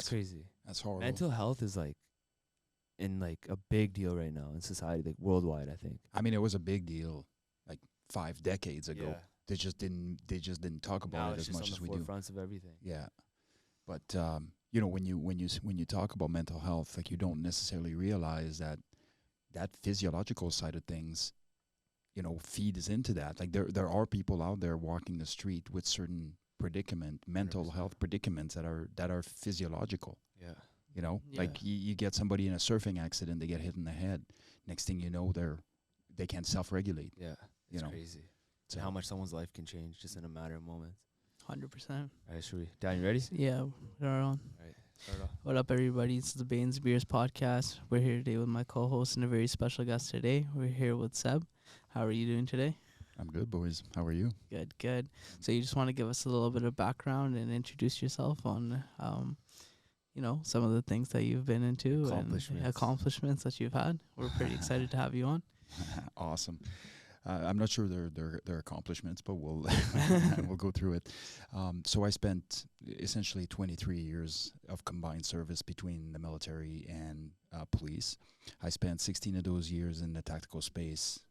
That's crazy. That's horrible. Mental health is like in like a big deal right now in society, like worldwide, I think. I mean, it was a big deal like 5 decades ago. Yeah. They just didn't talk Now about it it's as just much on as the we do. forefronts of everything. Yeah. But you know, when you talk about mental health, like, you don't necessarily realize that physiological side of things, you know, feeds into that. Like, there are people out there walking the street with certain mental 100%. health predicaments that are physiological. Yeah. You know, Yeah. like you get somebody in a surfing accident, they get hit in the head. Next thing you know, they can't self-regulate. Yeah. You It's know, crazy. so How much someone's life can change just in a matter of moments. 100%. All right, should we? Dan, you ready? Yeah, we're on. All right, start off. What up, everybody? It's the Bains Beers podcast. We're here today with my co-host and a very special guest today. We're here with Seb. How are you doing today? I'm good, boys. How are you? Good, good. So you just want to give us a little bit of background and introduce yourself on, you know, some of the things that you've been into and accomplishments that you've had. We're pretty excited to have you on. Awesome. I'm not sure their accomplishments, but we'll we'll go through it. So I spent essentially 23 years of combined service between the military and police. I spent 16 of those years in the tactical space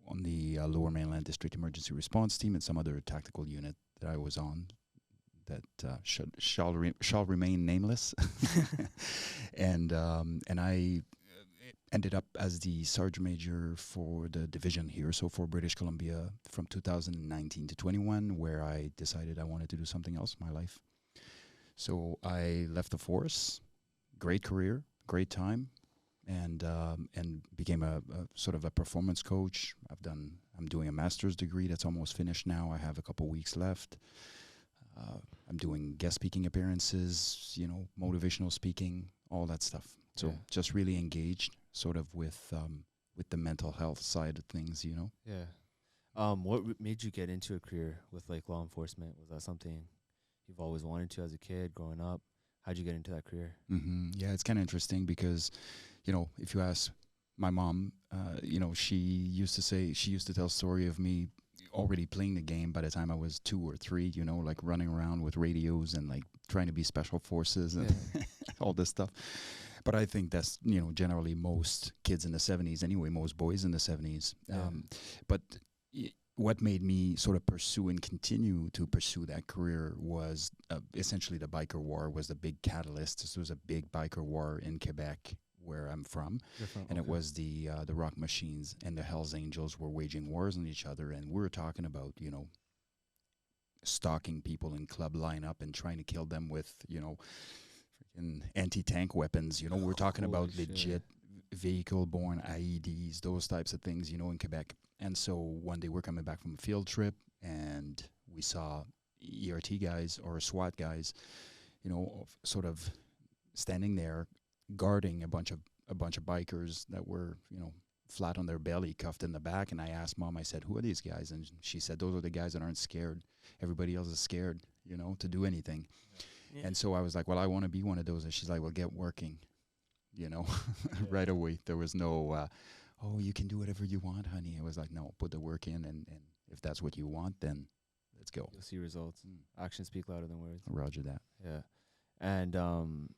on the Lower Mainland District Emergency Response Team and some other tactical unit that I was on that shall remain nameless. and I ended up as the Sergeant Major for the division here, so for British Columbia from 2019 to 21, where I decided I wanted to do something else in my life. So I left the force. Great career, great time, and became a sort of a performance coach. I'm doing a master's degree that's almost finished now. I have a couple weeks left. I'm doing guest speaking appearances, you know, motivational speaking, all that stuff. So just really engaged sort of with the mental health side of things, you know. Yeah. What made you get into a career with like law enforcement? Was that something you've always wanted to as a kid growing up? How'd you get into that career? Mm-hmm. Yeah, it's kind of interesting because, you know, if you ask my mom, you know, she used to tell a story of me already playing the game by the time I was 2 or 3, you know, like running around with radios and like trying to be special forces and all this stuff. But I think that's, you know, generally most kids in the 70s anyway, most boys in the 70s. But what made me sort of pursue and continue to pursue that career was essentially the biker war was the big catalyst. This was a big biker war in Quebec, where I'm from. And it was the Rock Machines and the Hells Angels were waging wars on each other. And we were talking about, you know, stalking people in club lineup and trying to kill them with, you know, freaking anti-tank weapons. You know, we're talking about legit vehicle-borne IEDs, those types of things, you know, in Quebec. And so one day we're coming back from a field trip and we saw ERT guys or SWAT guys, you know, sort of standing there guarding a bunch of bikers that were, you know, flat on their belly, cuffed in the back. And I asked Mom, I said, who are these guys? And she said, those are the guys that aren't scared. Everybody else is scared, you know, to do anything. Yeah. And so I was like, well, I want to be one of those. And she's like, well, get working, you know, right away. There was no, oh, you can do whatever you want, honey. I was like, no, put the work in. And if that's what you want, then let's go. You'll see results. Actions speak louder than words. Roger that. Yeah. And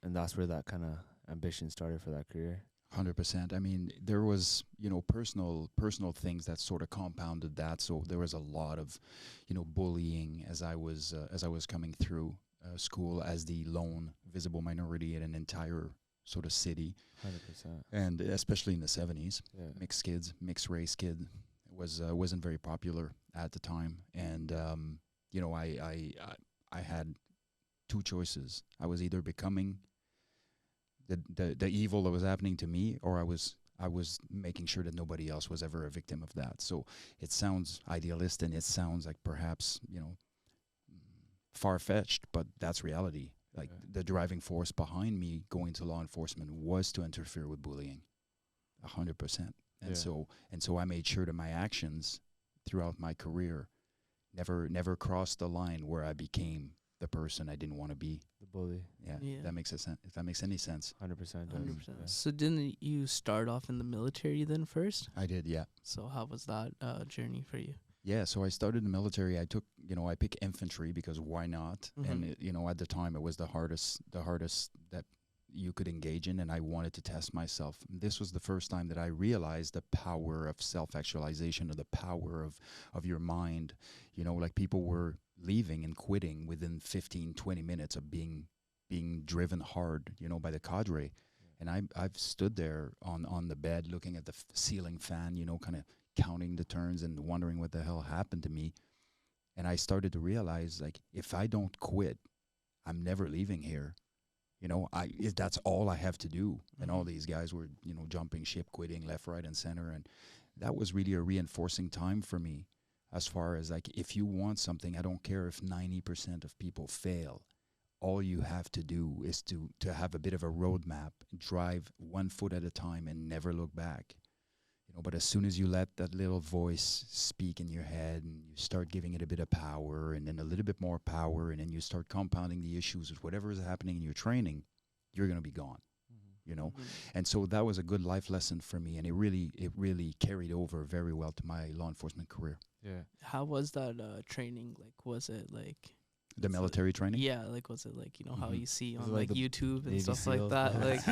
that's where that kind of ambition started for that career. 100%. I mean, there was, you know, personal things that sort of compounded that. So there was a lot of, you know, bullying as I was coming through school as the lone visible minority in an entire sort of city. 100%. And especially in the 70s, mixed kids, mixed race kid wasn't very popular at the time. And you know, I had 2 choices. I was either becoming the evil that was happening to me, or I was making sure that nobody else was ever a victim of that. So it sounds idealist and it sounds like perhaps, you know, far-fetched, but that's reality. Like the driving force behind me going to law enforcement was to interfere with bullying, 100%. And so I made sure that my actions throughout my career never crossed the line where I became the person I didn't want to be. The bully. Yeah. That makes sense. If that makes any sense. 100%. 100%. So didn't you start off in the military then first? I did, yeah. So how was that journey for you? Yeah, so I started in the military. I took, I pick infantry because why not? And at the time it was the hardest that you could engage in, and I wanted to test myself. This was the first time that I realized the power of self-actualization, or the power of your mind. Like people were leaving and quitting within 15, 20 minutes of being driven hard, by the cadre. And I've stood there on the bed looking at the ceiling fan, kind of counting the turns and wondering what the hell happened to me. And I started to realize, like, if I don't quit, I'm never leaving here. That's all I have to do. And all these guys were, jumping ship, quitting left, right, and center. And that was really a reinforcing time for me, as far as, like, if you want something, I don't care if 90% of people fail. All you have to do is to have a bit of a roadmap, drive 1 foot at a time and never look back. But as soon as you let that little voice speak in your head and you start giving it a bit of power and then a little bit more power, and then you start compounding the issues with whatever is happening in your training, you're going to be gone, And so that was a good life lesson for me, and it really carried over very well to my law enforcement career. Yeah. How was that training? Like, was it like... The military training? Yeah, like, was it like, how you see on like YouTube and stuff like that? Like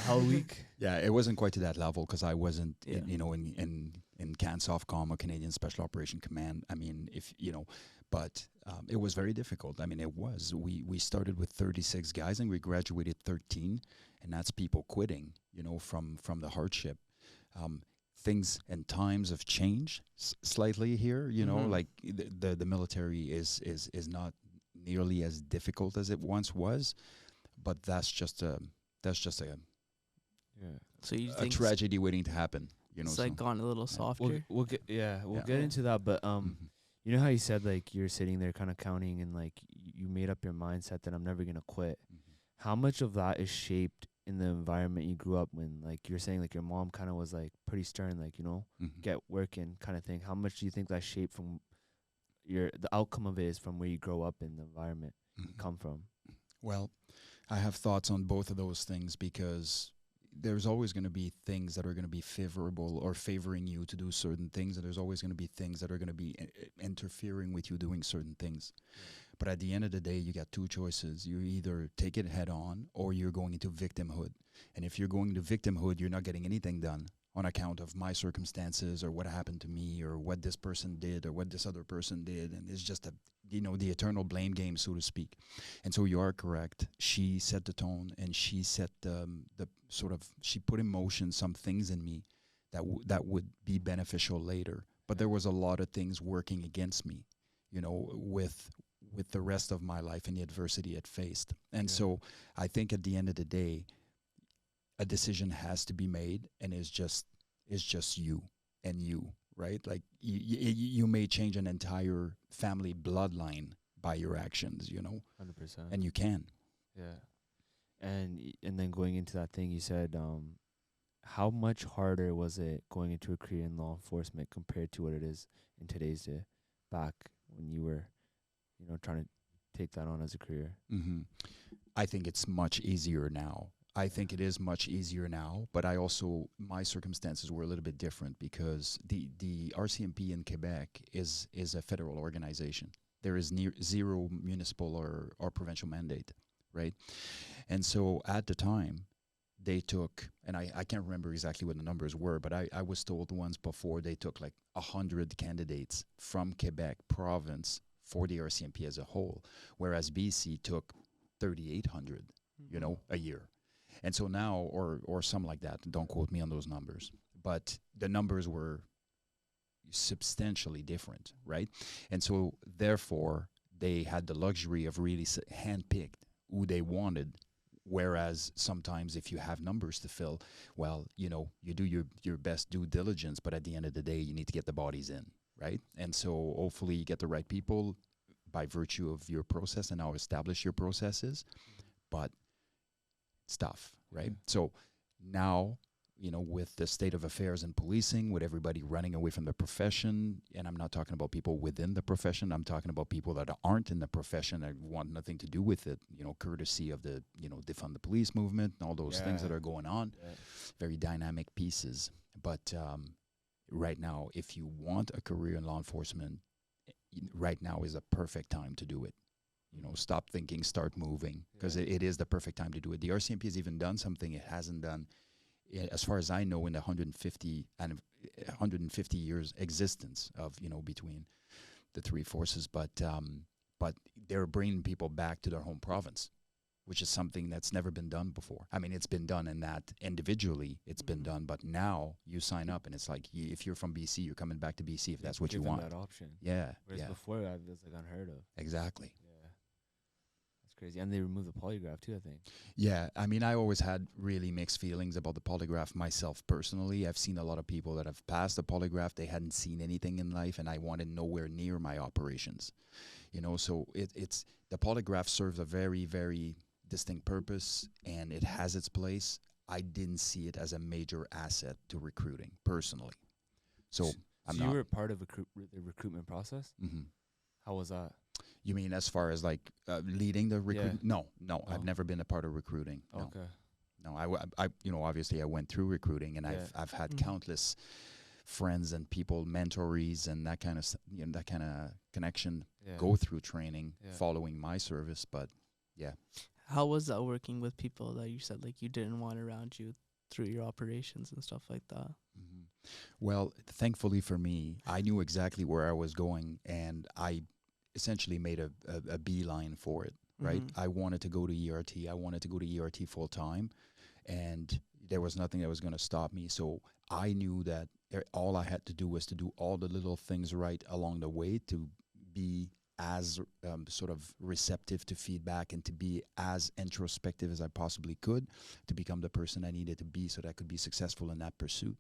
Hell Week? Yeah, it wasn't quite to that level because I wasn't, in CANSOFCOM or Canadian Special Operation Command. I mean, but it was very difficult. I mean, it was. We started with 36 guys and we graduated 13, and that's people quitting, from the hardship. Things and times have changed slightly here, like the military is not nearly as difficult as it once was, but that's just a So you a think tragedy waiting to happen. It's like gone a little softer. We'll get into that, but you know how you said, like, you're sitting there kind of counting and, like, you made up your mindset that I'm never gonna quit. How much of that is shaped in the environment you grew up in? Like, you're saying, like, your mom kind of was, like, pretty stern, like, get working kind of thing. How much do you think that shaped from the outcome of it is from where you grow up in the environment you come from? Well, I have thoughts on both of those things, because there's always going to be things that are going to be favorable or favoring you to do certain things, and there's always going to be things that are going to be interfering with you doing certain things. But at the end of the day, you got two choices. You either take it head on, or you're going into victimhood. And if you're going into victimhood, you're not getting anything done on account of my circumstances or what happened to me or what this person did or what this other person did. And it's just the eternal blame game, so to speak. And so you are correct. She set the tone, and she set she put in motion some things in me that would be beneficial later. But there was a lot of things working against me, with the rest of my life and the adversity it faced. And so I think at the end of the day, a decision has to be made, and it's just you and you, right? Like you may change an entire family bloodline by your actions, 100%. And you can. Yeah. And then going into that thing, you said, how much harder was it going into a career in law enforcement compared to what it is in today's day, back when you were, trying to take that on as a career? I think it's much easier now. I think it is much easier now, but my circumstances were a little bit different, because the RCMP in Quebec is a federal organization. There is zero municipal or provincial mandate, right? And so at the time, they took, and I can't remember exactly what the numbers were, but I was told once before, they took like 100 candidates from Quebec province for the RCMP as a whole, whereas BC took 3,800, a year. And so now, or something like that, don't quote me on those numbers, but the numbers were substantially different, right? And so therefore, they had the luxury of really handpicked who they wanted. Whereas sometimes if you have numbers to fill, well, you do your best due diligence, but at the end of the day, you need to get the bodies in, right? And so hopefully you get the right people by virtue of your process, and now establish your processes. But it's tough, right? So now, with the state of affairs in policing, with everybody running away from the profession, and I'm not talking about people within the profession, I'm talking about people that aren't in the profession and want nothing to do with it, courtesy of the, defund the police movement and all those things that are going on. Very dynamic pieces. But right now, if you want a career in law enforcement, right now is a perfect time to do it. You know, stop thinking, start moving, because it is the perfect time to do it. The RCMP has even done something it hasn't done, as far as I know, in the 150 years existence of, you know, between the three forces. But they're bringing people back to their home province, which is something that's never been done before. I mean, it's been done in that individually, it's been done, but now you sign up and it's like, if you're from BC, you're coming back to BC if that's what you want. That option. Yeah. Whereas before, that was like unheard of. Exactly. Crazy. And they removed the polygraph too, I think. Yeah, I mean, I always had really mixed feelings about the polygraph myself personally. I've seen a lot of people that have passed the polygraph, they hadn't seen anything in life, and I wanted nowhere near my operations. You know, so it's the polygraph serves a very, very distinct purpose, and it has its place. I didn't see it as a major asset to recruiting personally. So you were part of the recruitment process? Mm-hmm. How was that? You mean as far as like leading the recruitment? Yeah. No, I've never been a part of recruiting. No. Okay. No, I you know, obviously I went through recruiting, and I've had countless friends and people, mentorees, and that kind of connection go through training following my service. But how was that working with people that you said like you didn't want around you through your operations and stuff like that? Mm-hmm. Well, thankfully for me, I knew exactly where I was going, and I essentially made a beeline for it, right? I wanted to go to ERT. I wanted to go to ERT full time, and there was nothing that was going to stop me. So I knew that all I had to do was to do all the little things right along the way to be as sort of receptive to feedback and to be as introspective as I possibly could to become the person I needed to be so that I could be successful in that pursuit.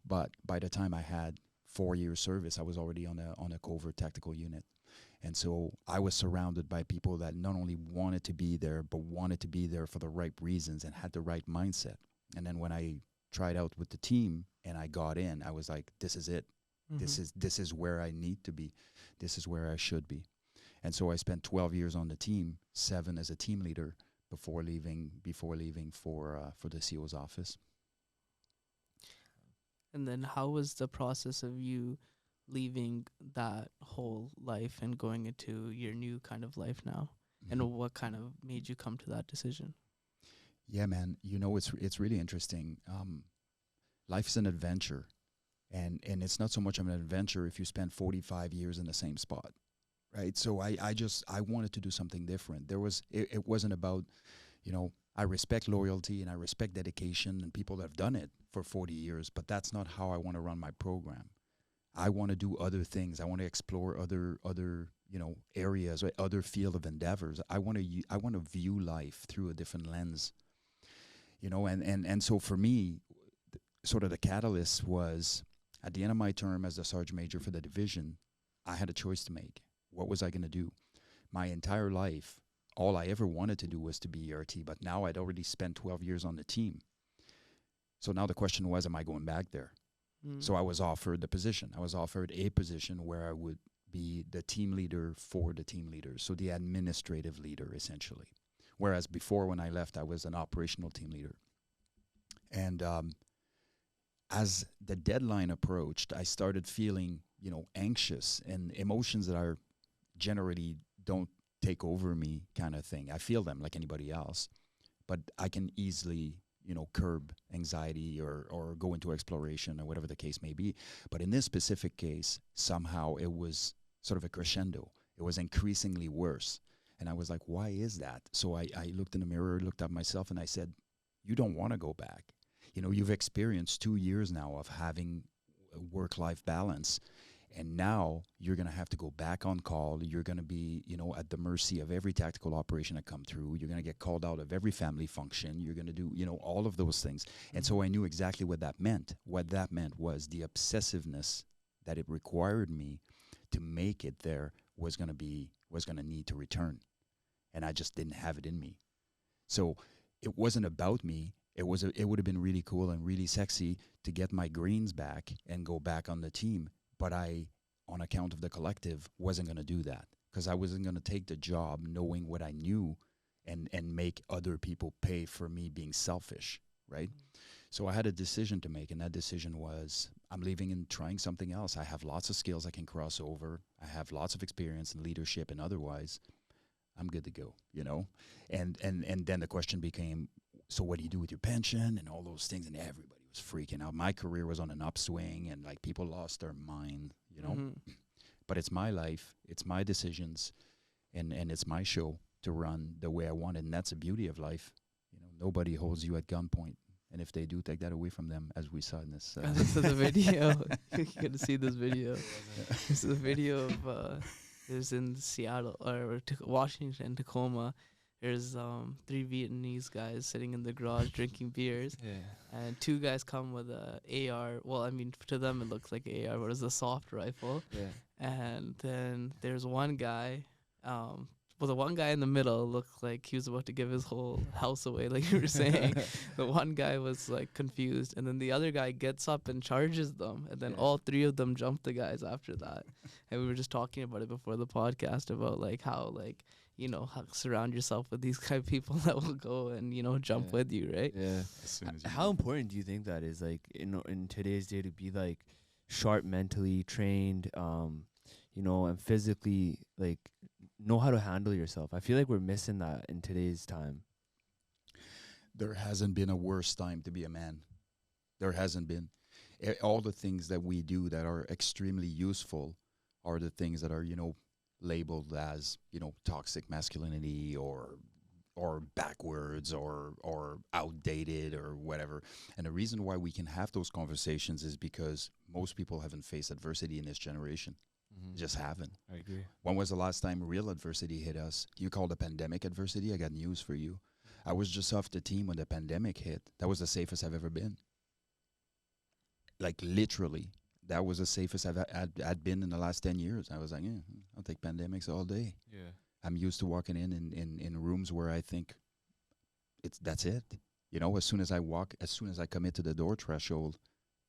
But by the time I had 4 years service, I was already on a covert tactical unit. And so I was surrounded by people that not only wanted to be there, but wanted to be there for the right reasons and had the right mindset. And then when I tried out with the team and I got in, I was like, this is it. This is where I need to be. This is where I should be. And so I spent 12 years on the team, 7 as a team leader before leaving for the CO's office. And then how was the process of you leaving that whole life and going into your new kind of life now? And what kind of made you come to that decision? Yeah, man, you know, it's really interesting. Life is an adventure, and it's not so much of an adventure if you spend 45 years in the same spot, right? So I wanted to do something different. It wasn't about, you know, I respect loyalty and I respect dedication and people that have done it for 40 years, but that's not how I want to run my program. I want to do other things. I want to explore other you know, areas, or other field of endeavors. I want to view life through a different lens, you know. And so for me, sort of the catalyst was at the end of my term as the Sergeant Major for the division. I had a choice to make. What was I going to do? My entire life, all I ever wanted to do was to be ERT, but now I'd already spent 12 years on the team. So now the question was, am I going back there? So I was offered the position. I was offered a position where I would be the team leader for the team leaders, so the administrative leader, essentially. Whereas before, when I left, I was an operational team leader. And as the deadline approached, I started feeling, you know, anxious, and emotions that are generally don't take over me kind of thing. I feel them like anybody else, but I can easily, you know, curb anxiety or go into exploration or whatever the case may be. But in this specific case, somehow it was sort of a crescendo. It was increasingly worse. And I was like, why is that? So I looked in the mirror, looked at myself, and I said, you don't want to go back. You know, you've experienced 2 years now of having a work-life balance. And now you're going to have to go back on call. You're going to be, you know, at the mercy of every tactical operation that come through. You're going to get called out of every family function. You're going to do, you know, all of those things. And so I knew exactly what that meant. What that meant was the obsessiveness that it required me to make it there was going to need to return. And I just didn't have it in me. So it wasn't about me. It would have been really cool and really sexy to get my greens back and go back on the team. But I, on account of the collective, wasn't going to do that, because I wasn't going to take the job knowing what I knew and make other people pay for me being selfish, right? So I had a decision to make, and that decision was I'm leaving and trying something else. I have lots of skills I can cross over. I have lots of experience in leadership and otherwise. I'm good to go, you know? And then the question became, so what do you do with your pension and all those things? And everybody was freaking out. My career was on an upswing and like people lost their mind, you know? But it's my life, it's my decisions, and it's my show to run the way I want it. And that's the beauty of life. You know, nobody holds you at gunpoint. And if they do, take that away from them, as we saw in this. This is the video. You're going to see this video. This is a video of, it was in Seattle, or Washington, Tacoma. There's 3 Vietnamese guys sitting in the garage drinking beers. Yeah. And 2 guys come with a AR. Well, I mean, to them it looks like an AR, but it's a soft rifle. Yeah. And then there's one guy, well, the one guy in the middle looked like he was about to give his whole house away, like you were saying. The one guy was like confused, and then the other guy gets up and charges them, and then all 3 of them jump the guys after that. And we were just talking about it before the podcast about like how like, you know, how surround yourself with these kind of people that will go and, you know, jump with you, right? Yeah. How important do you think that is, like in today's day, to be like sharp, mentally trained, you know, and physically like know how to handle yourself? I feel like we're missing that in today's time. There hasn't been a worse time to be a man. There hasn't been. All the things that we do that are extremely useful are the things that are, you know, labeled as, you know, toxic masculinity or backwards or outdated or whatever. And the reason why we can have those conversations is because most people haven't faced adversity in this generation. Just haven't. I agree. When was the last time real adversity hit us? You call the pandemic adversity? I got news for you. I was just off the team when the pandemic hit. That was the safest I've ever been. Like literally, that was the safest I'd been in the last 10 years. I was like, yeah, I'll take pandemics all day. Yeah. I'm used to walking in rooms where I think that's it. You know, as soon as I commit to the door threshold,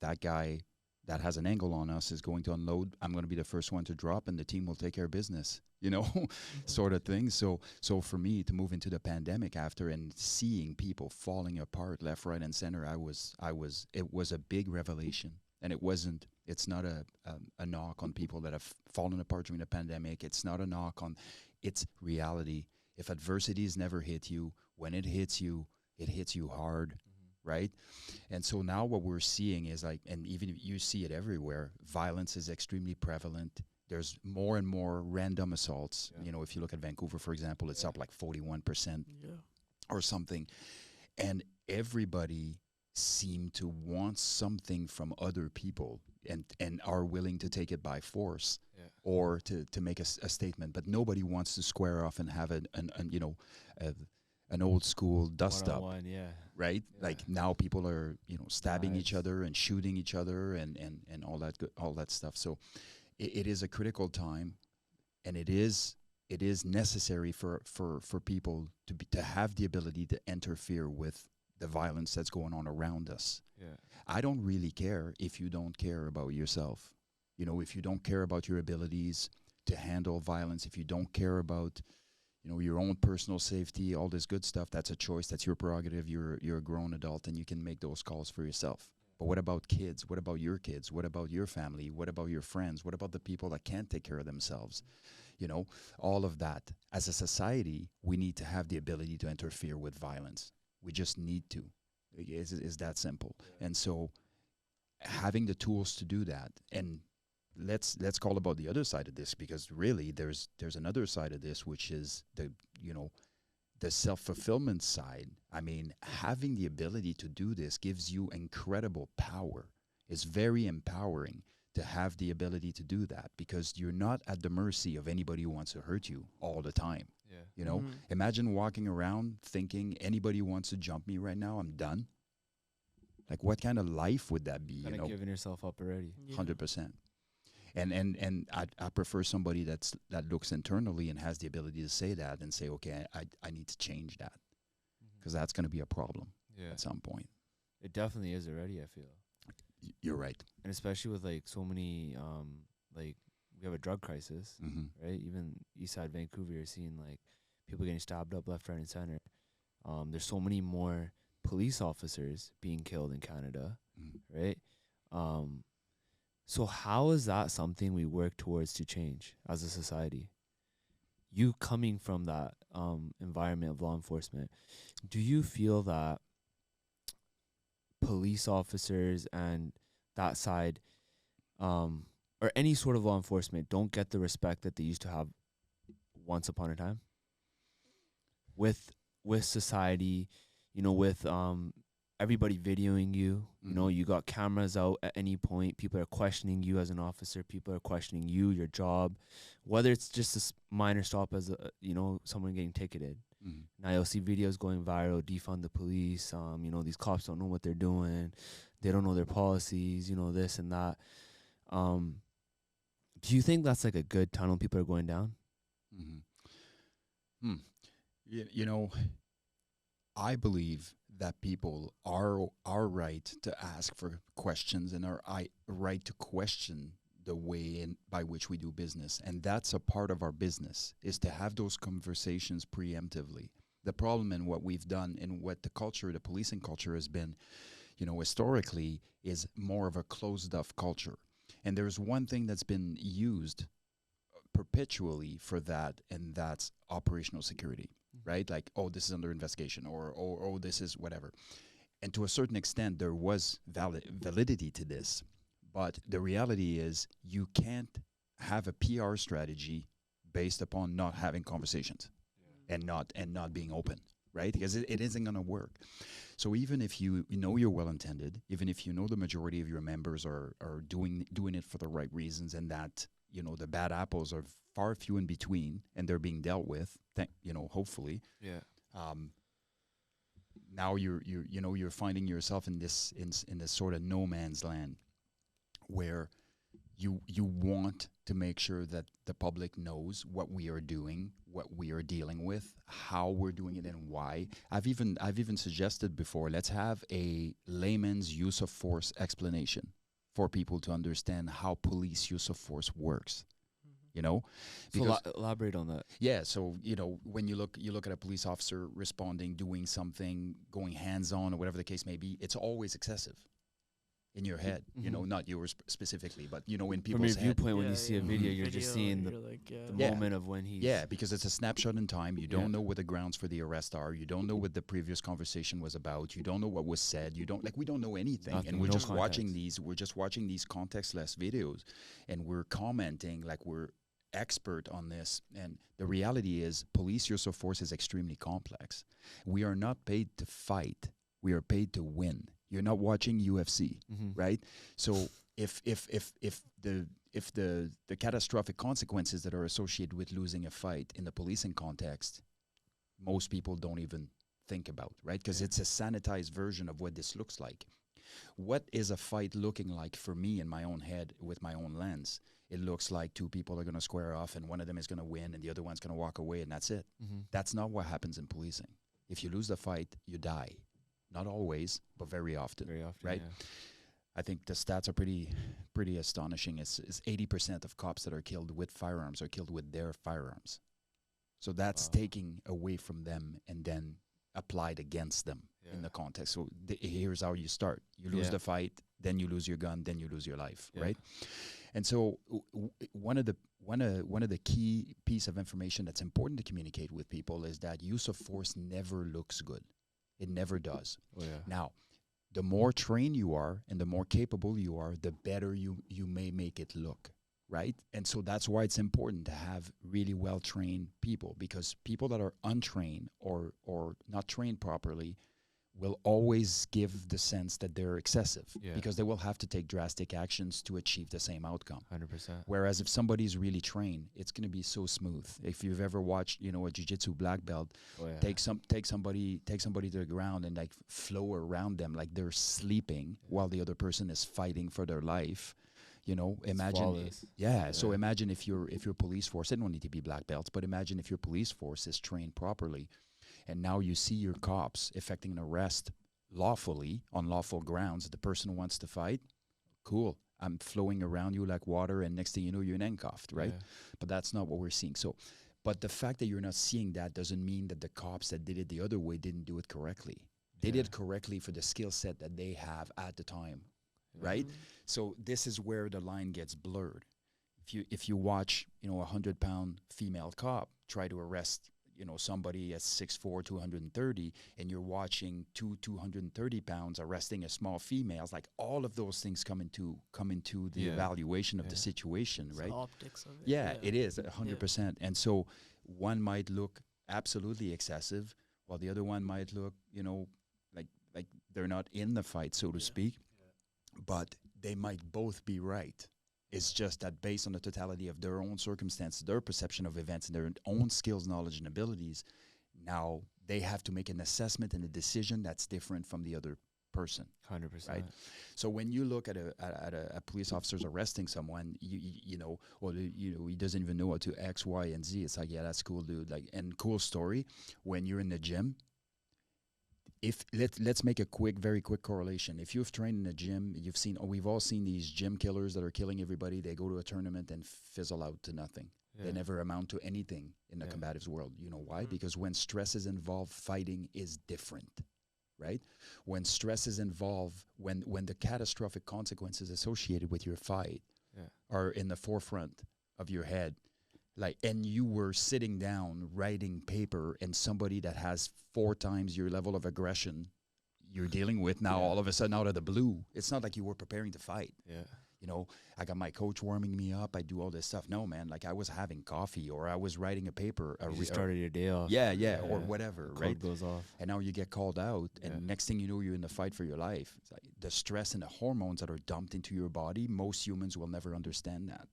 that guy that has an angle on us is going to unload. I'm going to be the first one to drop, and the team will take care of business, you know, sort of thing. So for me to move into the pandemic after and seeing people falling apart left, right, and center, it was a big revelation. And it's not a knock on people that have fallen apart during the pandemic. It's not a knock on, it's reality. If adversities never hit you, when it hits you hard. Right? And so now what we're seeing is like, and even you see it everywhere, violence is extremely prevalent. There's more and more random assaults. Yeah. You know, if you look at Vancouver, for example, it's up like 41% or something. And everybody seem to want something from other people and are willing to take it by force or to make a statement. But nobody wants to square off and have an old school dust up, right? Yeah. Like now people are, you know, stabbing each other and shooting each other and all that stuff. So it is a critical time, and it is necessary for people to have the ability to interfere with the violence that's going on around us. Yeah. I don't really care if you don't care about yourself. You know, if you don't care about your abilities to handle violence, if you don't care about, you know, your own personal safety, all this good stuff, that's a choice. That's your prerogative. You're a grown adult, and you can make those calls for yourself. But what about kids? What about your kids? What about your family? What about your friends? What about the people that can't take care of themselves? You know, all of that. As a society, we need to have the ability to interfere with violence. We just need to. It's that simple. Yeah. And so having the tools to do that, and let's call about the other side of this, because really there's another side of this, which is the self-fulfillment side. I mean, having the ability to do this gives you incredible power. It's very empowering to have the ability to do that, because you're not at the mercy of anybody who wants to hurt you all the time. Yeah. You know, imagine walking around thinking anybody wants to jump me right now, I'm done. Like, what kind of life would that be? Kind of giving yourself up already. 100%. And I prefer somebody that looks internally and has the ability to say that and say, okay, I need to change that, because that's going to be a problem at some point. It definitely is already, I feel. You're right. And especially with like so many, like we have a drug crisis, right? Even Eastside Vancouver, you're seeing like people getting stabbed up left, right, and center. There's so many more police officers being killed in Canada, right? So how is that something we work towards to change as a society? You coming from that environment of law enforcement, do you feel that police officers and that side, or any sort of law enforcement, don't get the respect that they used to have once upon a time? With society, you know, with everybody videoing you, you know, you got cameras out at any point. People are questioning you as an officer. People are questioning you, your job, whether it's just a minor stop as you know, someone getting ticketed. Now you'll see videos going viral, defund the police. You know, these cops don't know what they're doing. They don't know their policies. You know, this and that. Do you think that's like a good tunnel people are going down? You know, I believe that people are right to ask for questions and are right to question the way by which we do business. And that's a part of our business, is to have those conversations preemptively. The problem in what we've done and what the culture, the policing culture has been, you know, historically, is more of a closed-off culture. And there's one thing that's been used perpetually for that, and that's operational security, right? Like, oh, this is under investigation, or oh, this is whatever. And to a certain extent, there was validity to this. But the reality is you can't have a PR strategy based upon not having conversations and not being open, right? Because it isn't going to work. So even if you know you're well-intended, even if you know the majority of your members are doing it for the right reasons, and that, you know, the bad apples are far few in between and they're being dealt with, you know, hopefully. Yeah. Now you're finding yourself in this sort of no man's land, where you want to make sure that the public knows what we are doing, what we are dealing with, how we're doing it, and why. I've even suggested before, let's have a layman's use of force explanation for people to understand how police use of force works. You know, so elaborate on that. Yeah, so you know, when you look at a police officer responding, doing something, going hands-on, or whatever the case may be, it's always excessive in your head. You know, not yours specifically, but you know, in people's from your viewpoint, when you see a video, you're just seeing the moment of when he's because it's a snapshot in time. You don't know what the grounds for the arrest are. You don't know what the previous conversation was about. You don't know what was said. We don't know anything. Nothing. And we're No just context. watching these contextless videos, and we're commenting like we're expert on this. And the reality is, police use of force is extremely complex. We are not paid to fight. We are paid to win. You're not watching UFC, right? So if the catastrophic consequences that are associated with losing a fight in the policing context, most people don't even think about, right? Because it's a sanitized version of what this looks like. What is a fight looking like for me in my own head with my own lens? It looks like two people are going to square off, and one of them is going to win, and the other one's going to walk away, and that's it. That's not what happens in policing. If you lose the fight, you die. Not always, but very often. Very often, right? Yeah. I think the stats are pretty astonishing. It's 80% of cops that are killed with firearms are killed with their firearms. So that's taking away from them and then applied against them in the context. So here's how you start. You lose the fight, then you lose your gun, then you lose your life, right? And so one of the key piece of information that's important to communicate with people is that use of force never looks good. It never does. Oh, yeah. Now, the more trained you are and the more capable you are, the better you may make it look, right? And so that's why it's important to have really well-trained people, because people that are untrained or not trained properly will always give the sense that they're excessive, because they will have to take drastic actions to achieve the same outcome. 100%. Whereas if somebody's really trained, it's going to be so smooth. If you've ever watched, you know, a jiu-jitsu black belt, take somebody to the ground and like flow around them like they're sleeping while the other person is fighting for their life. You know, imagine, so imagine if your police force, they don't need to be black belts, but imagine if your police force is trained properly, and now you see your cops effecting an arrest lawfully on lawful grounds. The person wants to fight. Cool. I'm flowing around you like water, and next thing you know, you're handcuffed, right? Yeah. But that's not what we're seeing. So, but the fact that you're not seeing that doesn't mean that the cops that did it the other way didn't do it correctly. They did correctly for the skill set that they have at the time, right? So this is where the line gets blurred. If you watch, you know, a 100-pound female cop try to arrest, you know, somebody at 6'4", 230, and you're watching 230 pounds arresting a small female, it's like all of those things come into the evaluation of the situation, it's right? The optics of it. Yeah, it is 100%. And so one might look absolutely excessive, while the other one might look, you know, like they're not in the fight, so to speak. But they might both be right. It's just that based on the totality of their own circumstances, their perception of events, and their own skills, knowledge, and abilities, now they have to make an assessment and a decision that's different from the other person. 100%. Right? So when you look at a police officer's arresting someone, you know, or you know, he doesn't even know how to X, Y, and Z. It's like, yeah, that's cool, dude. Like, and cool story. When you're in the gym, if let's make a very quick correlation. If you've trained in a gym, we've all seen these gym killers that are killing everybody. They go to a tournament and fizzle out to nothing. They never amount to anything in the combatives world. You know why? Because when stress is involved, fighting is different, right? When stress is involved, when the catastrophic consequences associated with your fight are in the forefront of your head, like, and you were sitting down writing paper, and somebody that has 4 times your level of aggression you're dealing with now all of a sudden out of the blue, it's not like you were preparing to fight. You know, I got my coach warming me up, I do all this stuff. No, man, like I was having coffee, or I was writing a paper. You started your day off. Or whatever, right? Goes off. And now you get called out, and next thing you know, you're in the fight for your life. It's like the stress and the hormones that are dumped into your body, most humans will never understand that.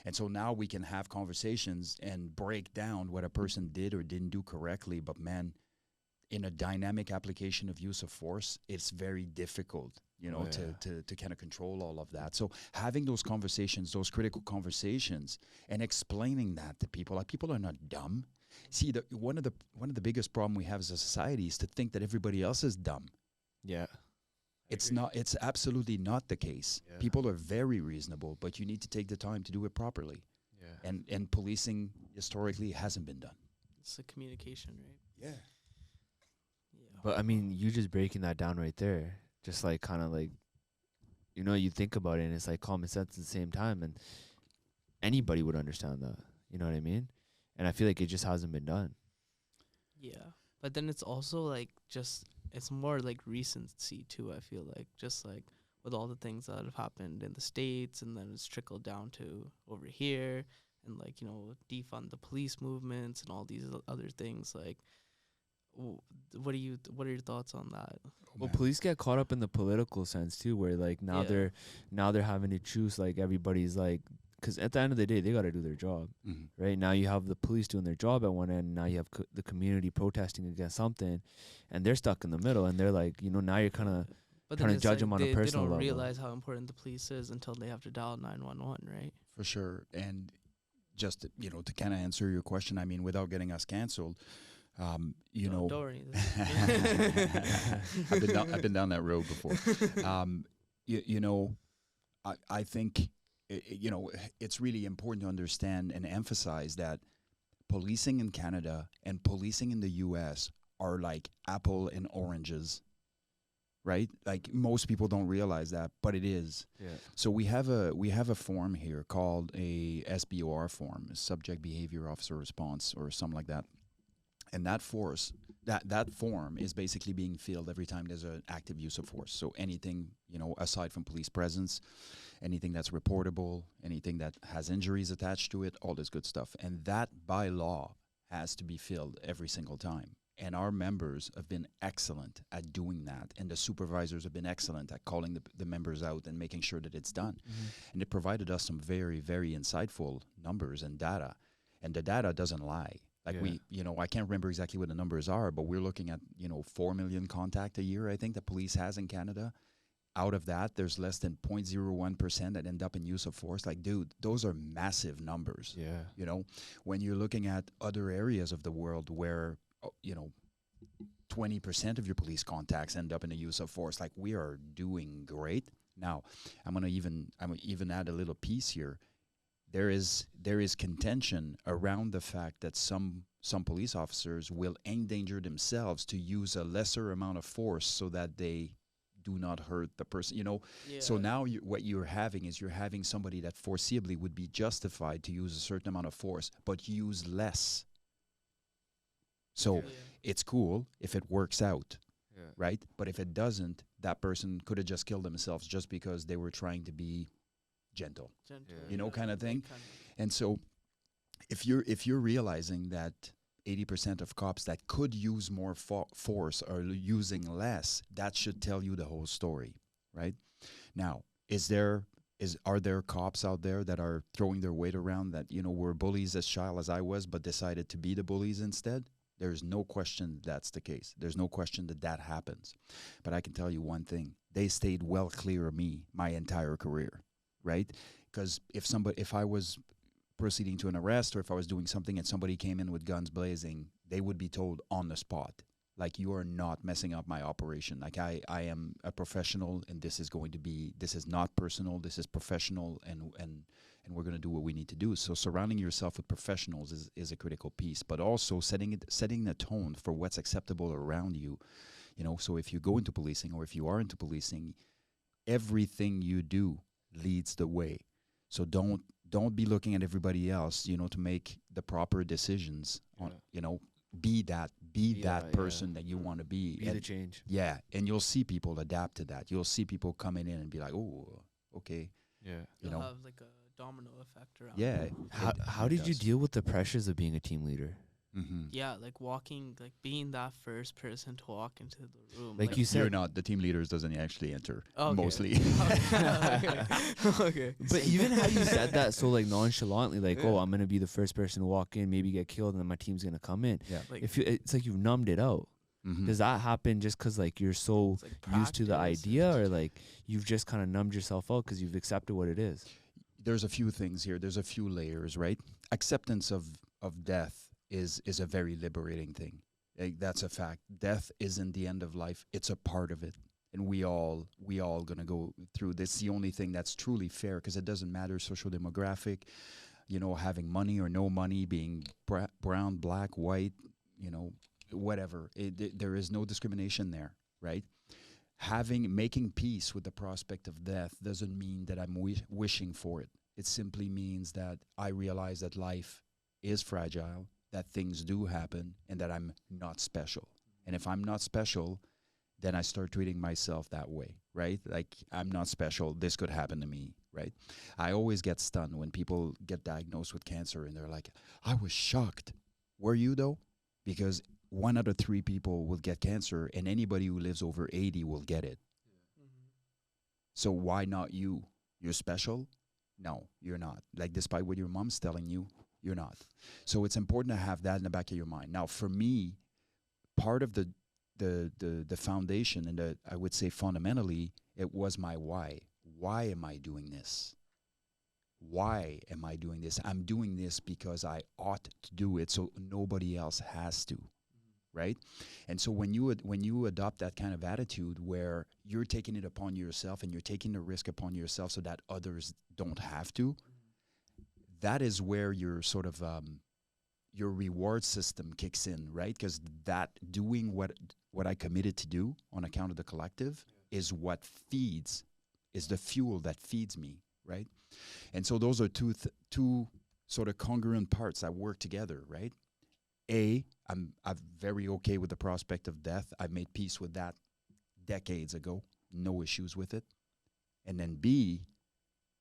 And so now we can have conversations and break down what a person did or didn't do correctly. But man, in a dynamic application of use of force, it's very difficult, you know, to kind of control all of that. So having those conversations, those critical conversations, and explaining that to people, like, people are not dumb. See, one of the biggest problem we have as a society is to think that everybody else is dumb. Yeah. It's not. It's absolutely not the case. People are very reasonable, but you need to take the time to do it properly. And policing historically hasn't been done. It's the communication, right? Yeah. But I mean, you just breaking that down right there, just like kind of like, you know, you think about it and it's like common sense at the same time, and anybody would understand that. You know what I mean? And I feel like it just hasn't been done. Yeah. But then it's also like it's more like recency too, I feel like, just like with all the things that have happened in the States, and then it's trickled down to over here, and like, you know, defund the police movements and all these other things. Like, what are your thoughts on that? Well, police get caught up in the political sense too, where like now they're having to choose, like, everybody's like, because at the end of the day, they got to do their job, right? Now you have the police doing their job at one end, now you have the community protesting against something, and they're stuck in the middle, and they're like, you know, now you're kind of trying to judge them on a personal level. They don't realize how important the police is until they have to dial 911, right? For sure. And just, you know, to kind of answer your question, I mean, without getting us canceled, you know, don't worry. I've been down that road before. You know, I think, you know, it's really important to understand and emphasize that policing in Canada and policing in the U.S. are like apple and oranges, right? Like, most people don't realize that, but it is. Yeah. So we have a form here called a SBOR form, a Subject Behavior Officer Response, or something like that. And that form is basically being filled every time there's an active use of force. So anything, you know, aside from police presence, anything that's reportable, anything that has injuries attached to it, all this good stuff. And that, by law, has to be filled every single time. And our members have been excellent at doing that. And the supervisors have been excellent at calling the members out and making sure that it's done. And it provided us some very, very insightful numbers and data. And the data doesn't lie. Like, you know, I can't remember exactly what the numbers are, but we're looking at, you know, 4 million contact a year, I think, the police has in Canada. Out of that, there's less than 0.01% that end up in use of force. Like, dude, those are massive numbers. Yeah. You know, when you're looking at other areas of the world where, you know, 20% of your police contacts end up in the use of force, like, we are doing great. Now, I'm gonna even add a little piece here. There is contention around the fact that some some police officers will endanger themselves to use a lesser amount of force so that they do not hurt the person, you know. Yeah. So now what you're having is you're having somebody that foreseeably would be justified to use a certain amount of force, but use less. So it's cool if it works out, right? But if it doesn't, that person could have just killed themselves just because they were trying to be gentle. You know, kind of thing. And so if you're realizing that 80% of cops that could use more force are using less, that should tell you the whole story, right? Now, are there cops out there that are throwing their weight around that, you know, were bullies as child as I was, but decided to be the bullies instead? There's no question that's the case. There's no question that happens. But I can tell you one thing. They stayed well clear of me my entire career, right? Because if I was proceeding to an arrest or if I was doing something and somebody came in with guns blazing, they would be told on the spot, like, you are not messing up my operation. Like, I am a professional, and this is not personal, this is professional, and we're going to do what we need to do. So surrounding yourself with professionals is a critical piece, but also setting the tone for what's acceptable around you. You know, so if you go into policing or if you are into policing, everything you do leads the way. So don't be looking at everybody else, you know, to make the proper decisions on, you know, be that person that you want to be. Be the change. Yeah. And you'll see people adapt to that. You'll see people coming in and be like, oh, okay. Yeah. You'll have like a domino effect around. Yeah. How did you deal with the pressures of being a team leader? Mm-hmm. Yeah, like being that first person to walk into the room. Like you said, you're not. The team leaders doesn't actually enter mostly. Okay. But even how you said that so like nonchalantly, like, oh, I'm gonna be the first person to walk in, maybe get killed, and then my team's gonna come in. Yeah. Like, It's like you've numbed it out. Mm-hmm. Does that happen just because like you're so used to the idea, or like you've just kind of numbed yourself out because you've accepted what it is? There's a few things here. There's a few layers, right? Acceptance of death is a very liberating thing. Like, that's a fact. Death isn't the end of life. It's a part of it. And we all gonna go through this. The only thing that's truly fair, because it doesn't matter social demographic, you know, having money or no money, being brown, black, white, you know, whatever. There is no discrimination there, right? Making peace with the prospect of death doesn't mean that I'm wishing for it. It simply means that I realize that life is fragile, that things do happen, and that I'm not special. And if I'm not special, then I start treating myself that way, right? Like, I'm not special, this could happen to me, right? I always get stunned when people get diagnosed with cancer and they're like, I was shocked. Were you though? Because 1 out of 3 people will get cancer, and anybody who lives over 80 will get it. Mm-hmm. So why not you? You're special? No, you're not. Like, despite what your mom's telling you, you're not. So it's important to have that in the back of your mind. Now, for me, part of the foundation, and I would say fundamentally, it was my why. Why am I doing this? Why am I doing this? I'm doing this because I ought to do it, so nobody else has to, right? And so when you adopt that kind of attitude where you're taking it upon yourself and you're taking the risk upon yourself so that others don't have to, that is where your sort of your reward system kicks in, right? Because that doing what I committed to do on account of the collective is the fuel that feeds me, right? And so those are two sort of congruent parts that work together, right? I'm very okay with the prospect of death. I've made peace with that decades ago. No issues with it. And then B,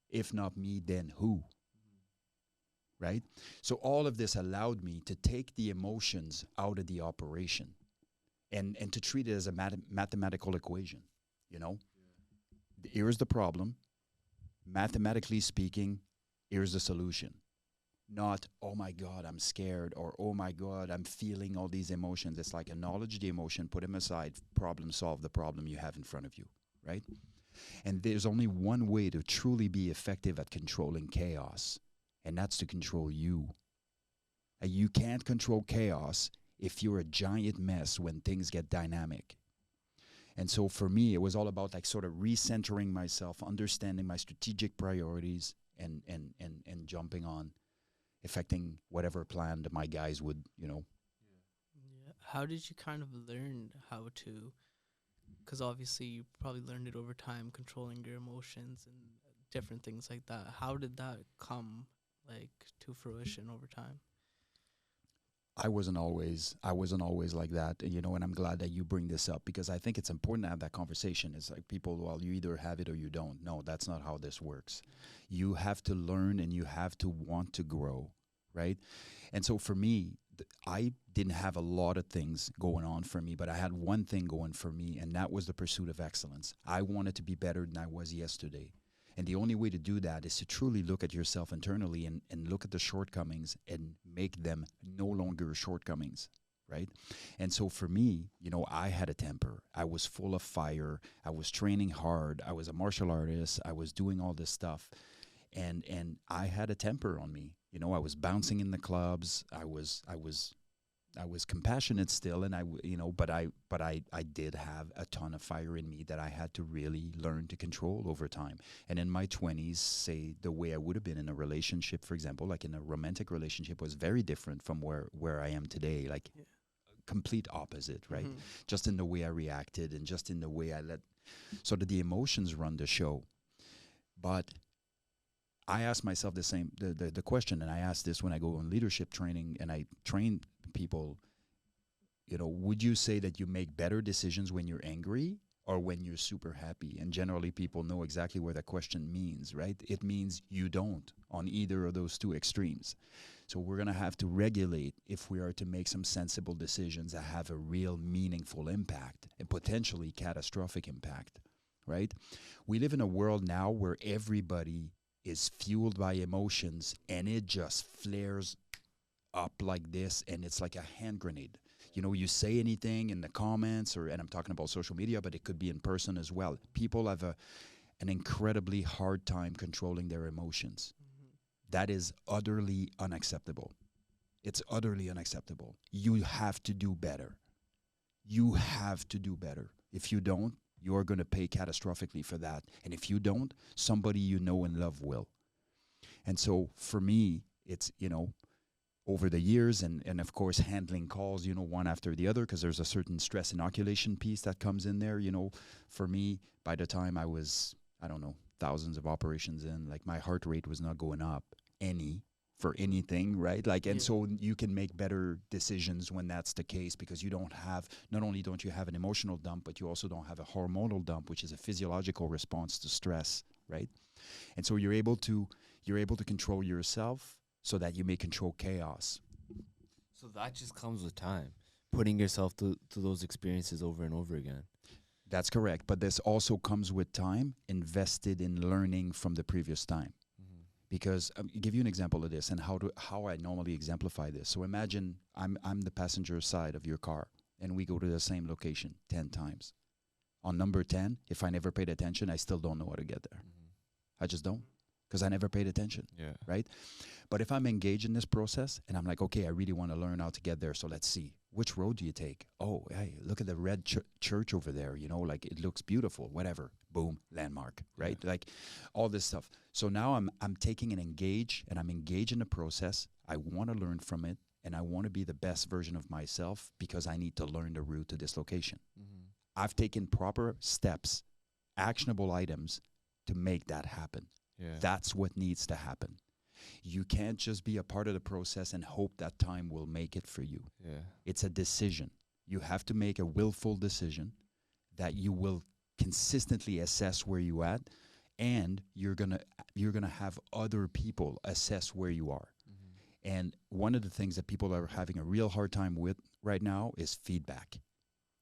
if not me, then who? Right? So all of this allowed me to take the emotions out of the operation and to treat it as a mathematical equation, you know? Here's the problem. Mathematically speaking, here's the solution. Not, oh my God, I'm scared, or oh my God, I'm feeling all these emotions. It's like, acknowledge the emotion, put them aside, solve the problem you have in front of you, right? And there's only one way to truly be effective at controlling chaos, and that's to control you. You can't control chaos if you're a giant mess when things get dynamic. And so for me, it was all about like sort of recentering myself, understanding my strategic priorities, and jumping on, effecting whatever plan that my guys would, how did you kind of learn how to, because obviously you probably learned it over time, controlling your emotions and different things like that. How did that come like to fruition over time? I wasn't always like that, you know, and I'm glad that you bring this up, because I think it's important to have that conversation. It's like people, well, you either have it or you don't. No, that's not how this works. You have to learn and you have to want to grow, right? And so for me, I didn't have a lot of things going on for me, but I had one thing going for me, and that was the pursuit of excellence. I wanted to be better than I was yesterday. And the only way to do that is to truly look at yourself internally and look at the shortcomings and make them no longer shortcomings, right? And so for me, you know, I had a temper. I was full of fire. I was training hard. I was a martial artist. I was doing all this stuff. And I had a temper on me. You know, I was bouncing in the clubs. I was compassionate still, and but I did have a ton of fire in me that I had to really learn to control over time. And in my 20s, say the way I would have been in a relationship, for example, like in a romantic relationship, was very different from where I am today. Like complete opposite, right? Mm-hmm. Just in the way I reacted and just in the way I let sort of the emotions run the show. But I asked myself the question, and I asked this when I go on leadership training and I train people, you know, would you say that you make better decisions when you're angry or when you're super happy? And generally people know exactly what that question means, right? It means you don't on either of those two extremes. So we're going to have to regulate if we are to make some sensible decisions that have a real meaningful impact and potentially catastrophic impact, right? We live in a world now where everybody is fueled by emotions and it just flares up like this, and it's like a hand grenade. You know, you say anything in the comments, and I'm talking about social media, but it could be in person as well. People have an incredibly hard time controlling their emotions. Mm-hmm. That is utterly unacceptable. It's utterly unacceptable. You have to do better. You have to do better. If you don't, you're going to pay catastrophically for that. And if you don't, somebody you know and love will. And so for me, it's, you know, over the years and of course handling calls, you know, one after the other, because there's a certain stress inoculation piece that comes in there. You know, for me, by the time I was, I don't know, thousands of operations in, like my heart rate was not going up for anything, right? Like, and so you can make better decisions when that's the case, because you don't have, not only don't you have an emotional dump, but you also don't have a hormonal dump, which is a physiological response to stress, right? And so you're able to control yourself so that you may control chaos. So that just comes with time, putting yourself to those experiences over and over again. That's correct. But this also comes with time invested in learning from the previous time. Mm-hmm. Because I'll give you an example of this and how I normally exemplify this. So imagine I'm the passenger side of your car and we go to the same location 10 times. On number 10, if I never paid attention, I still don't know how to get there. Mm-hmm. I just don't. Because I never paid attention, right? But if I'm engaged in this process and I'm like, okay, I really want to learn how to get there, so let's see. Which road do you take? Oh, hey, look at the red church over there, you know, like it looks beautiful, whatever. Boom, landmark, right? Yeah. Like all this stuff. So now I'm taking and I'm engaged in the process. I want to learn from it, and I want to be the best version of myself because I need to learn the route to this location. Mm-hmm. I've taken proper steps, actionable items to make that happen. Yeah. That's what needs to happen. You can't just be a part of the process and hope that time will make it for you. Yeah. It's a decision. You have to make a willful decision that you will consistently assess where you at, and you're gonna have other people assess where you are. Mm-hmm. And one of the things that people are having a real hard time with right now is feedback.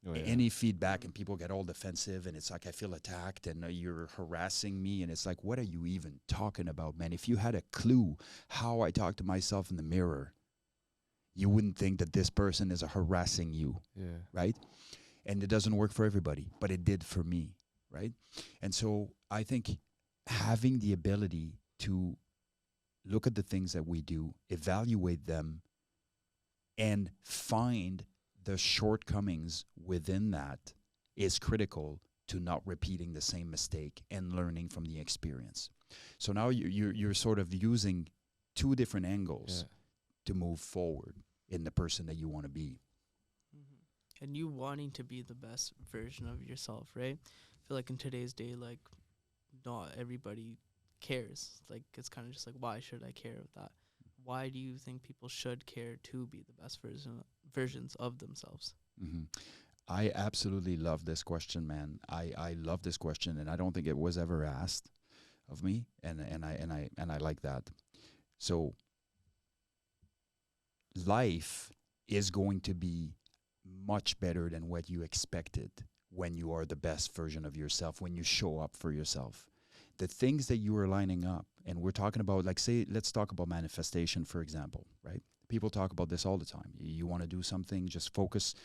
Oh, yeah. Any feedback, and people get all defensive, and it's like, I feel attacked and you're harassing me, and it's like, what are you even talking about, man? If you had a clue how I talk to myself in the mirror, you wouldn't think that this person is harassing you, right? And it doesn't work for everybody, but it did for me, right? And so I think having the ability to look at the things that we do, evaluate them, and find the shortcomings within that is critical to not repeating the same mistake and learning from the experience. So now you're sort of using two different angles to move forward in the person that you want to be. Mm-hmm. and you wanting to be the best version of yourself, right? I feel like in today's day, like, not everybody cares. Like, it's kind of just like, why should I care of that? Why do you think people should care to be the best versions of themselves? Mm-hmm. I absolutely love this question, man. I love this question, and I don't think it was ever asked of me, and I like that. So life is going to be much better than what you expected when you are the best version of yourself, when you show up for yourself. The things that you are lining up, and we're talking about, like, say, let's talk about manifestation, for example, right? People talk about this all the time. You want to do something, just focus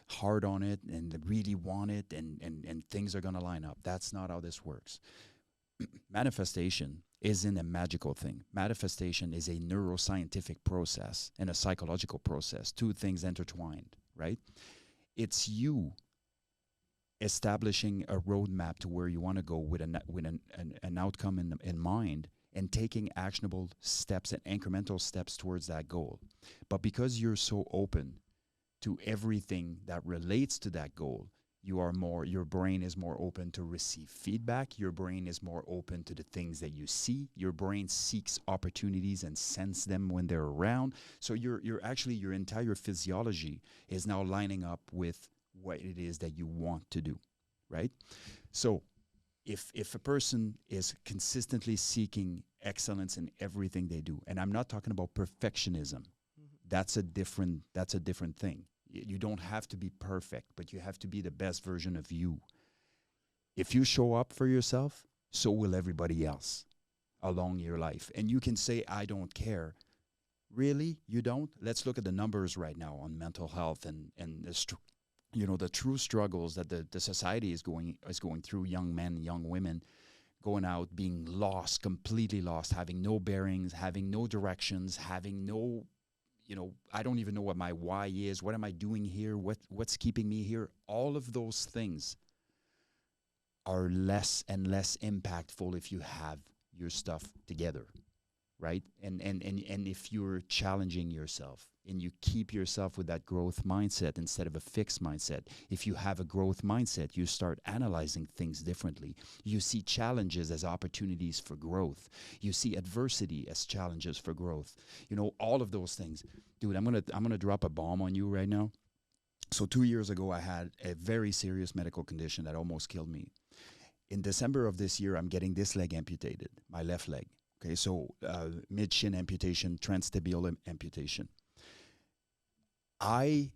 hard on it and really want it, and things are going to line up. That's not how this works. Manifestation isn't a magical thing. Manifestation is a neuroscientific process and a psychological process, two things intertwined, right? It's you establishing a roadmap to where you want to go with an outcome in mind, and taking actionable steps and incremental steps towards that goal. But because you're so open to everything that relates to that goal, your brain is more open to receive feedback. Your brain is more open to the things that you see. Your brain seeks opportunities and sense them when they're around. So your entire physiology is now lining up with what it is that you want to do, right? So if a person is consistently seeking excellence in everything they do, and I'm not talking about perfectionism, that's a different thing. You don't have to be perfect, but you have to be the best version of you. If you show up for yourself, so will everybody else along your life. And you can say, I don't care. Really? You don't? Let's look at the numbers right now on mental health and the true struggles that the society is going through. Young men, young women going out, being lost, completely lost, having no bearings, having no directions, having no, I don't even know what my why is. What am I doing here? What's keeping me here? All of those things are less and less impactful if you have your stuff together, right? And if you're challenging yourself and you keep yourself with that growth mindset instead of a fixed mindset. If you have a growth mindset, you start analyzing things differently. You see challenges as opportunities for growth. You see adversity as challenges for growth. All of those things. Dude, I'm gonna drop a bomb on you right now. So 2 years ago, I had a very serious medical condition that almost killed me. In December of this year, I'm getting this leg amputated, my left leg. Okay, so mid-shin amputation, transtibial amputation. I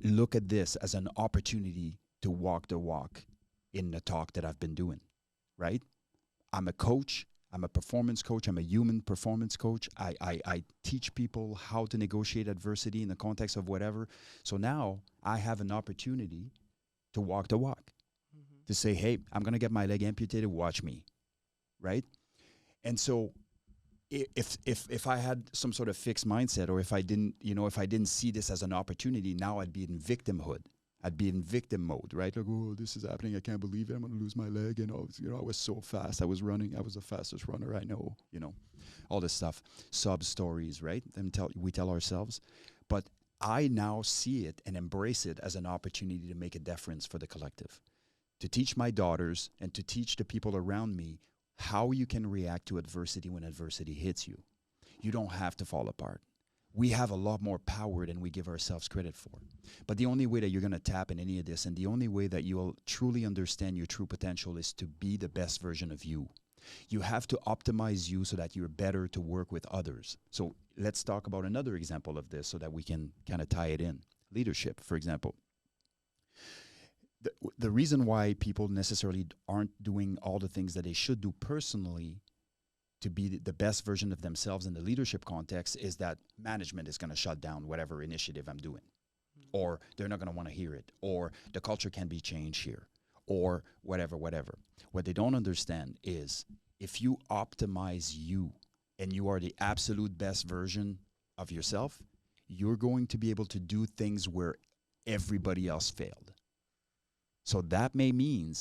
look at this as an opportunity to walk the walk in the talk that I've been doing, right? I'm a coach. I'm a performance coach. I'm a human performance coach. I teach people how to negotiate adversity in the context of whatever. So now I have an opportunity to walk the walk, to say, hey, I'm going to get my leg amputated. Watch me, right? And so if I had some sort of fixed mindset, or if I didn't see this as an opportunity, now I'd be in victimhood. I'd be in victim mode, right? Like, oh, this is happening. I can't believe it. I'm going to lose my leg. I was so fast. I was running. I was the fastest runner I know, all this stuff. Sub stories, right? We tell ourselves. But I now see it and embrace it as an opportunity to make a difference for the collective, to teach my daughters and to teach the people around me how you can react to adversity when adversity hits you. You don't have to fall apart. We have a lot more power than we give ourselves credit for. But the only way that you're going to tap in any of this, and the only way that you'll truly understand your true potential, is to be the best version of you. You have to optimize you so that you're better to work with others. So let's talk about another example of this so that we can kind of tie it in. Leadership, for example. The reason why people necessarily aren't doing all the things that they should do personally to be the best version of themselves in the leadership context is that management is going to shut down whatever initiative I'm doing, or they're not going to want to hear it, or the culture can be changed here, or whatever. What they don't understand is if you optimize you and you are the absolute best version of yourself, you're going to be able to do things where everybody else failed. So that may mean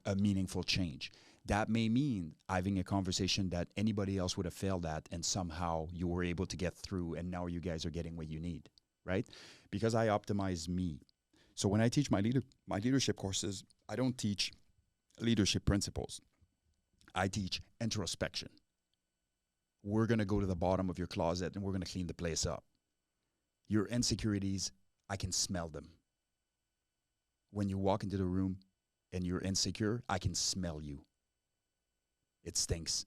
a meaningful change. That may mean having a conversation that anybody else would have failed at, and somehow you were able to get through, and now you guys are getting what you need. right? Because I optimize me. So when I teach my leadership courses, I don't teach leadership principles. I teach introspection. We're going to go to the bottom of your closet and we're going to clean the place up. Your insecurities, I can smell them. When you walk into the room and you're insecure, I can smell you. It stinks.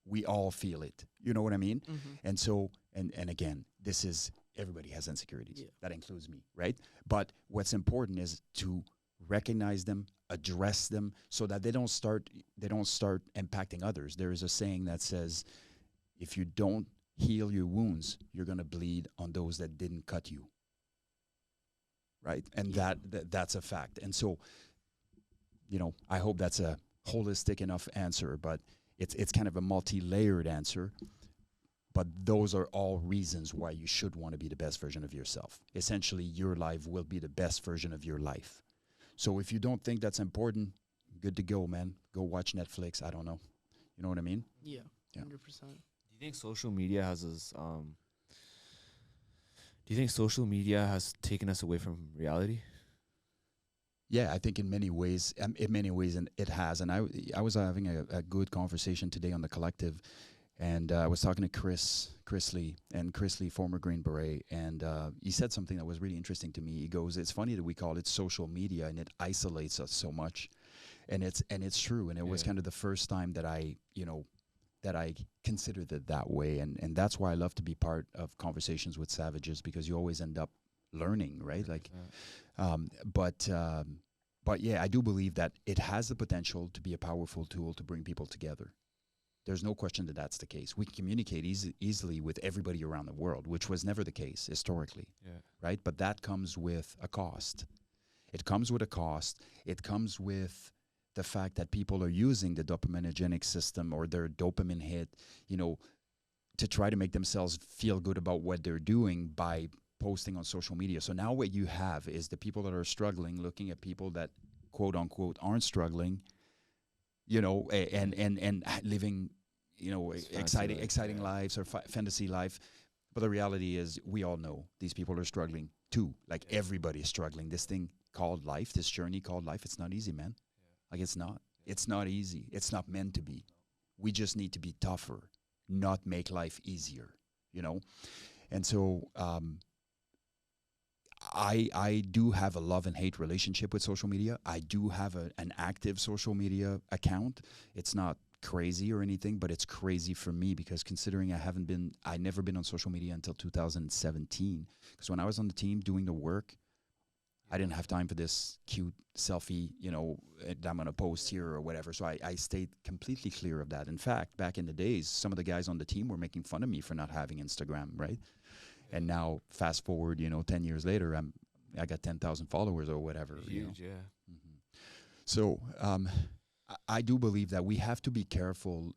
We all feel it. You know what I mean? Mm-hmm. And so, and again, this is, everybody has insecurities. Yeah. That includes me, right? But what's important is to recognize them, address them, so that they don't start impacting others. There is a saying that says, if you don't heal your wounds, you're going to bleed on those that didn't cut you. Right? And that's a fact. And so, you know, I hope that's a holistic enough answer, but it's kind of a multi-layered answer. But those are all reasons why you should want to be the best version of yourself. Essentially, your life will be the best version of your life. So if you don't think that's important, good to go, man. Go watch Netflix. I don't know. You know what I mean? Yeah, 100%. Do you think social media has us? Do you think social media has taken us away from reality? Yeah, I think in many ways, and it has. And I was having a good conversation today on the collective, and I was talking to Chris Lee, former Green Beret, and he said something that was really interesting to me. He goes, "It's funny that we call it social media, and it isolates us so much," and it's true. And it was kind of the first time that I considered it that way, and that's why I love to be part of conversations with savages, because you always end up learning, right? Like, but yeah, I do believe that it has the potential to be a powerful tool to bring people together. There's no question that that's the case. We communicate easily with everybody around the world, which was never the case historically, right? But that comes with a cost. It comes with a cost. It comes with the fact that people are using the dopaminergic system or their dopamine hit, you know, to try to make themselves feel good about what they're doing by posting on social media. So now what you have is the people that are struggling looking at people that, quote unquote, aren't struggling, you know, and living, you know, exciting lives or fantasy life. But the reality is, we all know these people are struggling too. Like, everybody's struggling. This thing called life, this journey called life, it's not easy, man. Like, it's not. It's not easy. It's not meant to be. We just need to be tougher, not make life easier, you know? And so I do have a love and hate relationship with social media. I do have an active social media account. It's not crazy or anything, but it's crazy for me because considering I never been on social media until 2017. Because when I was on the team doing the work, I didn't have time for this cute selfie, you know, that I'm going to post here or whatever. So I stayed completely clear of that. In fact, back in the days, some of the guys on the team were making fun of me for not having Instagram, right? And now, fast forward, you know, 10 years later, I got 10,000 followers or whatever. Huge, you know? Mm-hmm. So I do believe that we have to be careful,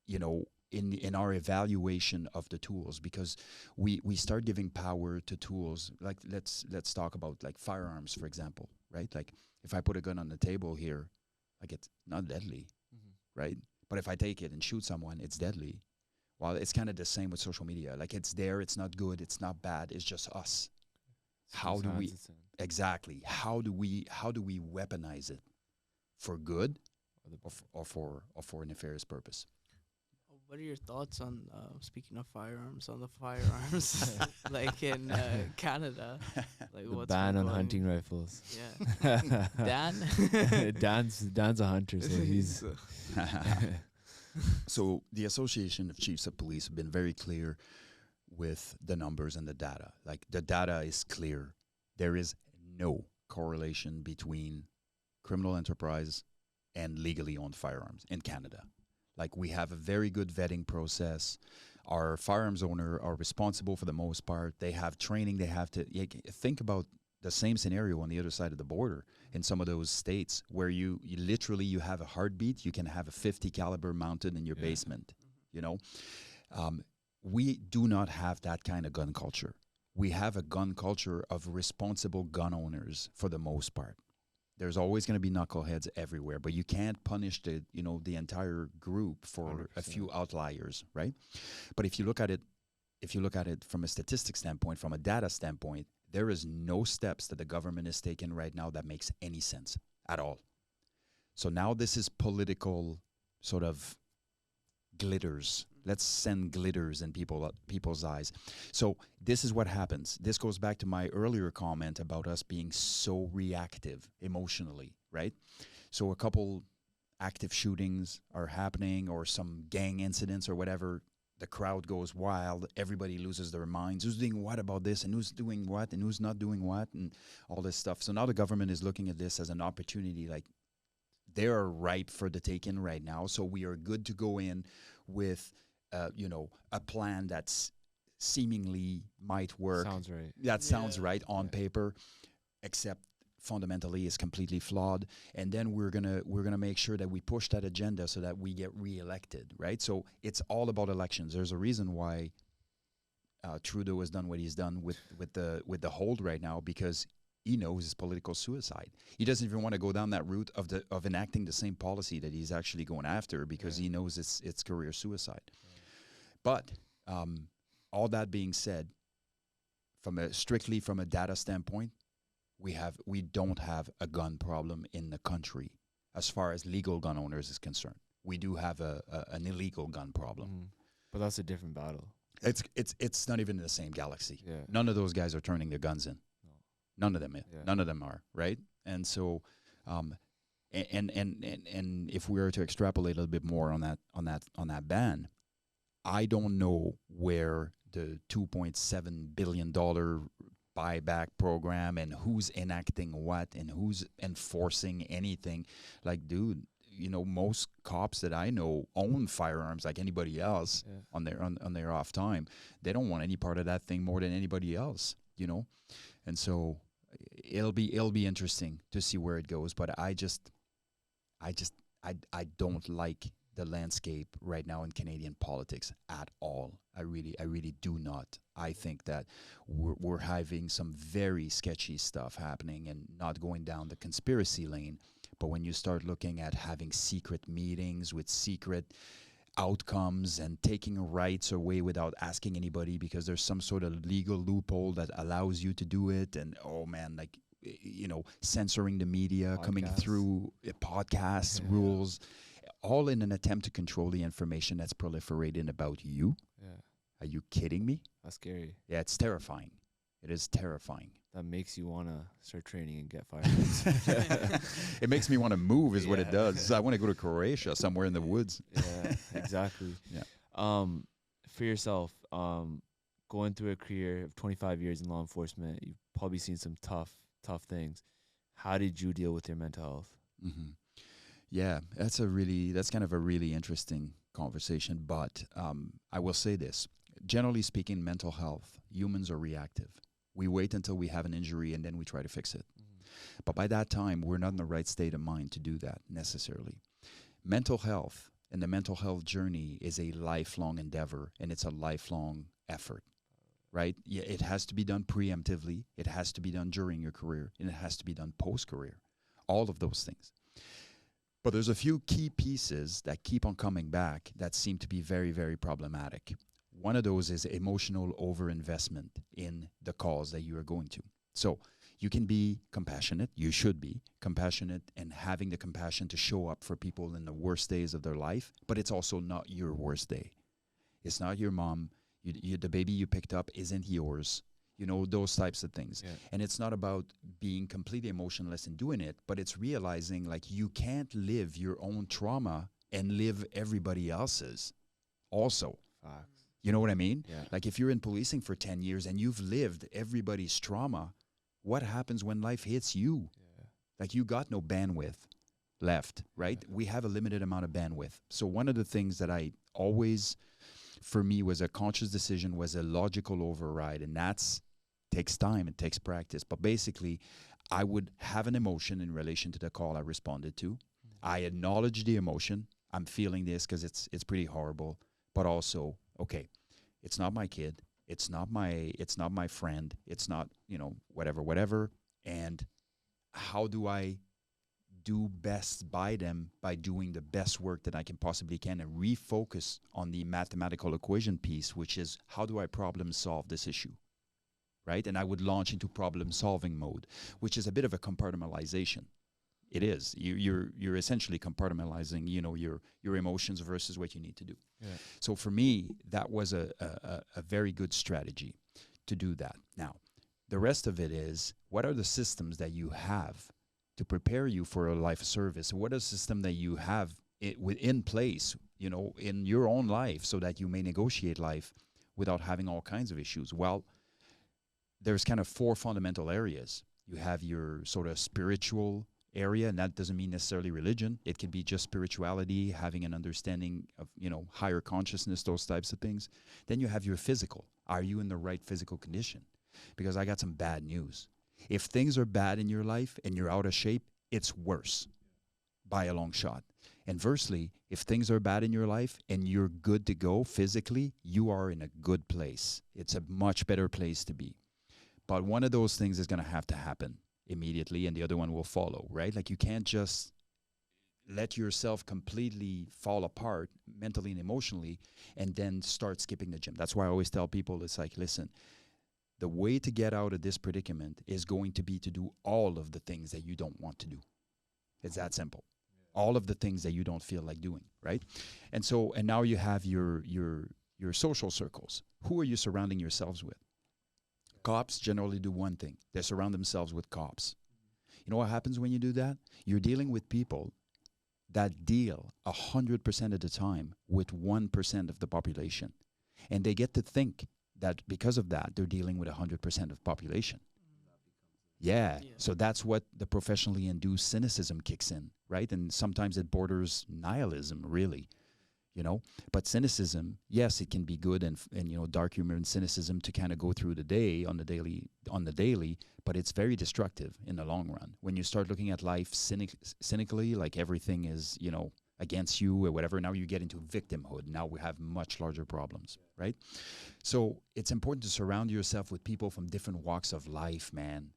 you know, in our evaluation of the tools, because we start giving power to tools. Like, let's talk about like firearms, for example, right? Like, if I put a gun on the table here, like, it's not deadly, right? But if I take it and shoot someone, it's deadly. Well, it's kind of the same with social media. Like, it's there, it's not good, it's not bad, it's just us. How do we weaponize it for good or for a nefarious purpose? What are your thoughts on, speaking of firearms, like in Canada? Like, the ban on hunting rifles. Yeah. Dan's a hunter, so he's... So the Association of Chiefs of Police have been very clear with the numbers and the data. Like, the data is clear. There is no correlation between criminal enterprise and legally owned firearms in Canada. Like, we have a very good vetting process. Our firearms owner are responsible for the most part. They have training. They have to think about the same scenario on the other side of the border in some of those states where you literally have a heartbeat. You can have a 50 caliber mounted in your basement, you know. We do not have that kind of gun culture. We have a gun culture of responsible gun owners for the most part. There's always going to be knuckleheads everywhere, but you can't punish the entire group for 100%. A few outliers, right? But if you look at it if you look at it from a statistics standpoint, from a data standpoint, there is no steps that the government is taking right now that makes any sense at all. So now this is political sort of glitters. Let's send glitters in people's eyes. So this is what happens. This goes back to my earlier comment about us being so reactive emotionally, right? So a couple active shootings are happening, or some gang incidents or whatever. The crowd goes wild. Everybody loses their minds. Who's doing what about this, and who's doing what, and who's not doing what, and all this stuff. So now the government is looking at this as an opportunity. Like, they are ripe for the taking right now. So we are good to go in with, a plan that's seemingly might work. Sounds right. That sounds right on paper, except fundamentally is completely flawed. And then we're gonna make sure that we push that agenda so that we get reelected, right? So it's all about elections. There's a reason why Trudeau has done what he's done with the hold right now, because he knows it's political suicide. He doesn't even want to go down that route of enacting the same policy that he's actually going after, because he knows it's career suicide. But all that being said, strictly from a data standpoint, we don't have a gun problem in the country as far as legal gun owners is concerned. We do have an illegal gun problem. But that's a different battle. It's not even in the same galaxy. Yeah. None of those guys are turning their guns in. None of them. None of them are, right? And so, and if we were to extrapolate a little bit more on that ban, I don't know where the $2.7 billion buyback program and who's enacting what and who's enforcing anything. Like, dude, most cops that I know own firearms like anybody else on their off time. They don't want any part of that thing more than anybody else, And so it'll be interesting to see where it goes. But I don't like the landscape right now in Canadian politics at all. I really do not. I think that we're having some very sketchy stuff happening and not going down the conspiracy lane. But when you start looking at having secret meetings with secret outcomes and taking rights away without asking anybody because there's some sort of legal loophole that allows you to do it, and censoring the media, coming through podcasts, rules, all in an attempt to control the information that's proliferating about you. Yeah. Are you kidding me? That's scary. Yeah, it's terrifying. It is terrifying. That makes you want to start training and get firearms. It makes me want to move is what it does. I want to go to Croatia, somewhere in the woods. Yeah, exactly. Yeah. For yourself, going through a career of 25 years in law enforcement, you've probably seen some tough things. How did you deal with your mental health? Mm-hmm. Yeah, that's kind of a really interesting conversation. But I will say this. Generally speaking, mental health, humans are reactive. We wait until we have an injury and then we try to fix it. But by that time, we're not in the right state of mind to do that necessarily. Mental health and the mental health journey is a lifelong endeavor, and it's a lifelong effort, right? Yeah, it has to be done preemptively. It has to be done during your career, and it has to be done post-career. All of those things. But there's a few key pieces that keep on coming back that seem to be very, very problematic. One of those is emotional overinvestment in the cause that you are going to. So you can be compassionate. You should be compassionate and having the compassion to show up for people in the worst days of their life, but it's also not your worst day. It's not your mom. The baby you picked up isn't yours. Those types of things. Yeah. And it's not about being completely emotionless and doing it, but it's realizing like you can't live your own trauma and live everybody else's also. Facts. You know what I mean? Yeah. Like if you're in policing for 10 years and you've lived everybody's trauma, what happens when life hits you? Yeah. Like you got no bandwidth left, right? Yeah. We have a limited amount of bandwidth. So one of the things that I always, for me, was a conscious decision, was a logical override. And that's takes time, it takes practice. But basically, I would have an emotion in relation to the call I responded to. I acknowledge the emotion. I'm feeling this because it's pretty horrible. But also, okay, it's not my kid. It's not my friend. It's not, whatever. And how do I do best by them by doing the best work that I can possibly can and refocus on the mathematical equation piece, which is how do I problem solve this issue, right? And I would launch into problem solving mode, which is a bit of a compartmentalization. It is. You're essentially compartmentalizing, your emotions versus what you need to do. Yeah. So for me, that was a very good strategy to do that. Now, the rest of it is, what are the systems that you have to prepare you for a life of service? What is the system that you have in place, in your own life so that you may negotiate life without having all kinds of issues? Well, there's kind of 4 fundamental areas. You have your sort of spiritual area, and that doesn't mean necessarily religion. It can be just spirituality, having an understanding of, higher consciousness, those types of things. Then you have your physical. Are you in the right physical condition? Because I got some bad news. If things are bad in your life and you're out of shape, it's worse by a long shot. Inversely, if things are bad in your life and you're good to go physically, you are in a good place. It's a much better place to be. But one of those things is going to have to happen immediately, and the other one will follow, right? Like, you can't just let yourself completely fall apart mentally and emotionally and then start skipping the gym. That's why I always tell people, it's like, listen, the way to get out of this predicament is going to be to do all of the things that you don't want to do. It's that simple. All of the things that you don't feel like doing, right? And now you have your social circles. Who are you surrounding yourselves with? Cops generally do one thing. They surround themselves with cops. You know what happens when you do that? You're dealing with people that deal 100% of the time with 1% of the population. And they get to think that because of that, they're dealing with 100% of the population. Yeah. So that's what the professionally induced cynicism kicks in, right? And sometimes it borders nihilism, really. But cynicism, yes, it can be good and dark humor and cynicism to kind of go through the day on the daily, but it's very destructive in the long run. When you start looking at life cynically, like everything is, against you or whatever, now you get into victimhood. Now we have much larger problems, right? So it's important to surround yourself with people from different walks of life, man.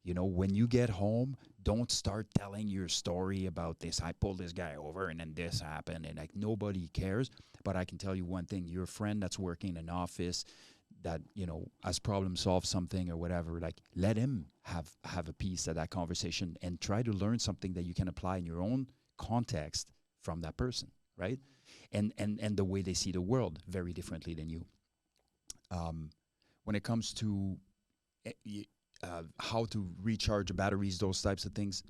When you get home, don't start telling your story about this. I pulled this guy over and then this happened, and like nobody cares. But I can tell you one thing, your friend that's working in an office that, has problem solved something or whatever, like let him have a piece of that conversation and try to learn something that you can apply in your own context from that person, right? And the way they see the world very differently than you. When it comes to how to recharge batteries, those types of things,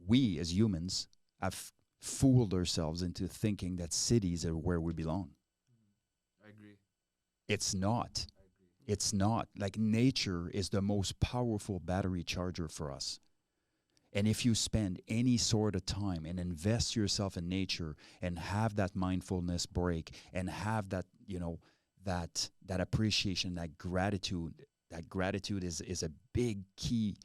we as humans have fooled ourselves into thinking that cities are where we belong. I agree. It's not. It's not. Like, nature is the most powerful battery charger for us. And if you spend any sort of time and invest yourself in nature and have that mindfulness break and have that, that appreciation, that gratitude is a big key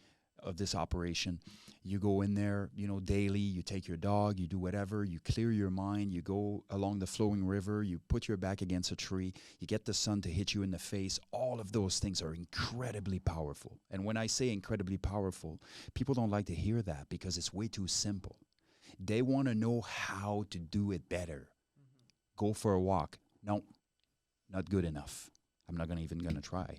of this operation. You go in there, daily, you take your dog, you do whatever, you clear your mind, you go along the flowing river, you put your back against a tree, you get the sun to hit you in the face. All of those things are incredibly powerful. And when I say incredibly powerful, people don't like to hear that because it's way too simple. They want to know how to do it better. Go for a walk. No, not good enough. I'm not even going to try,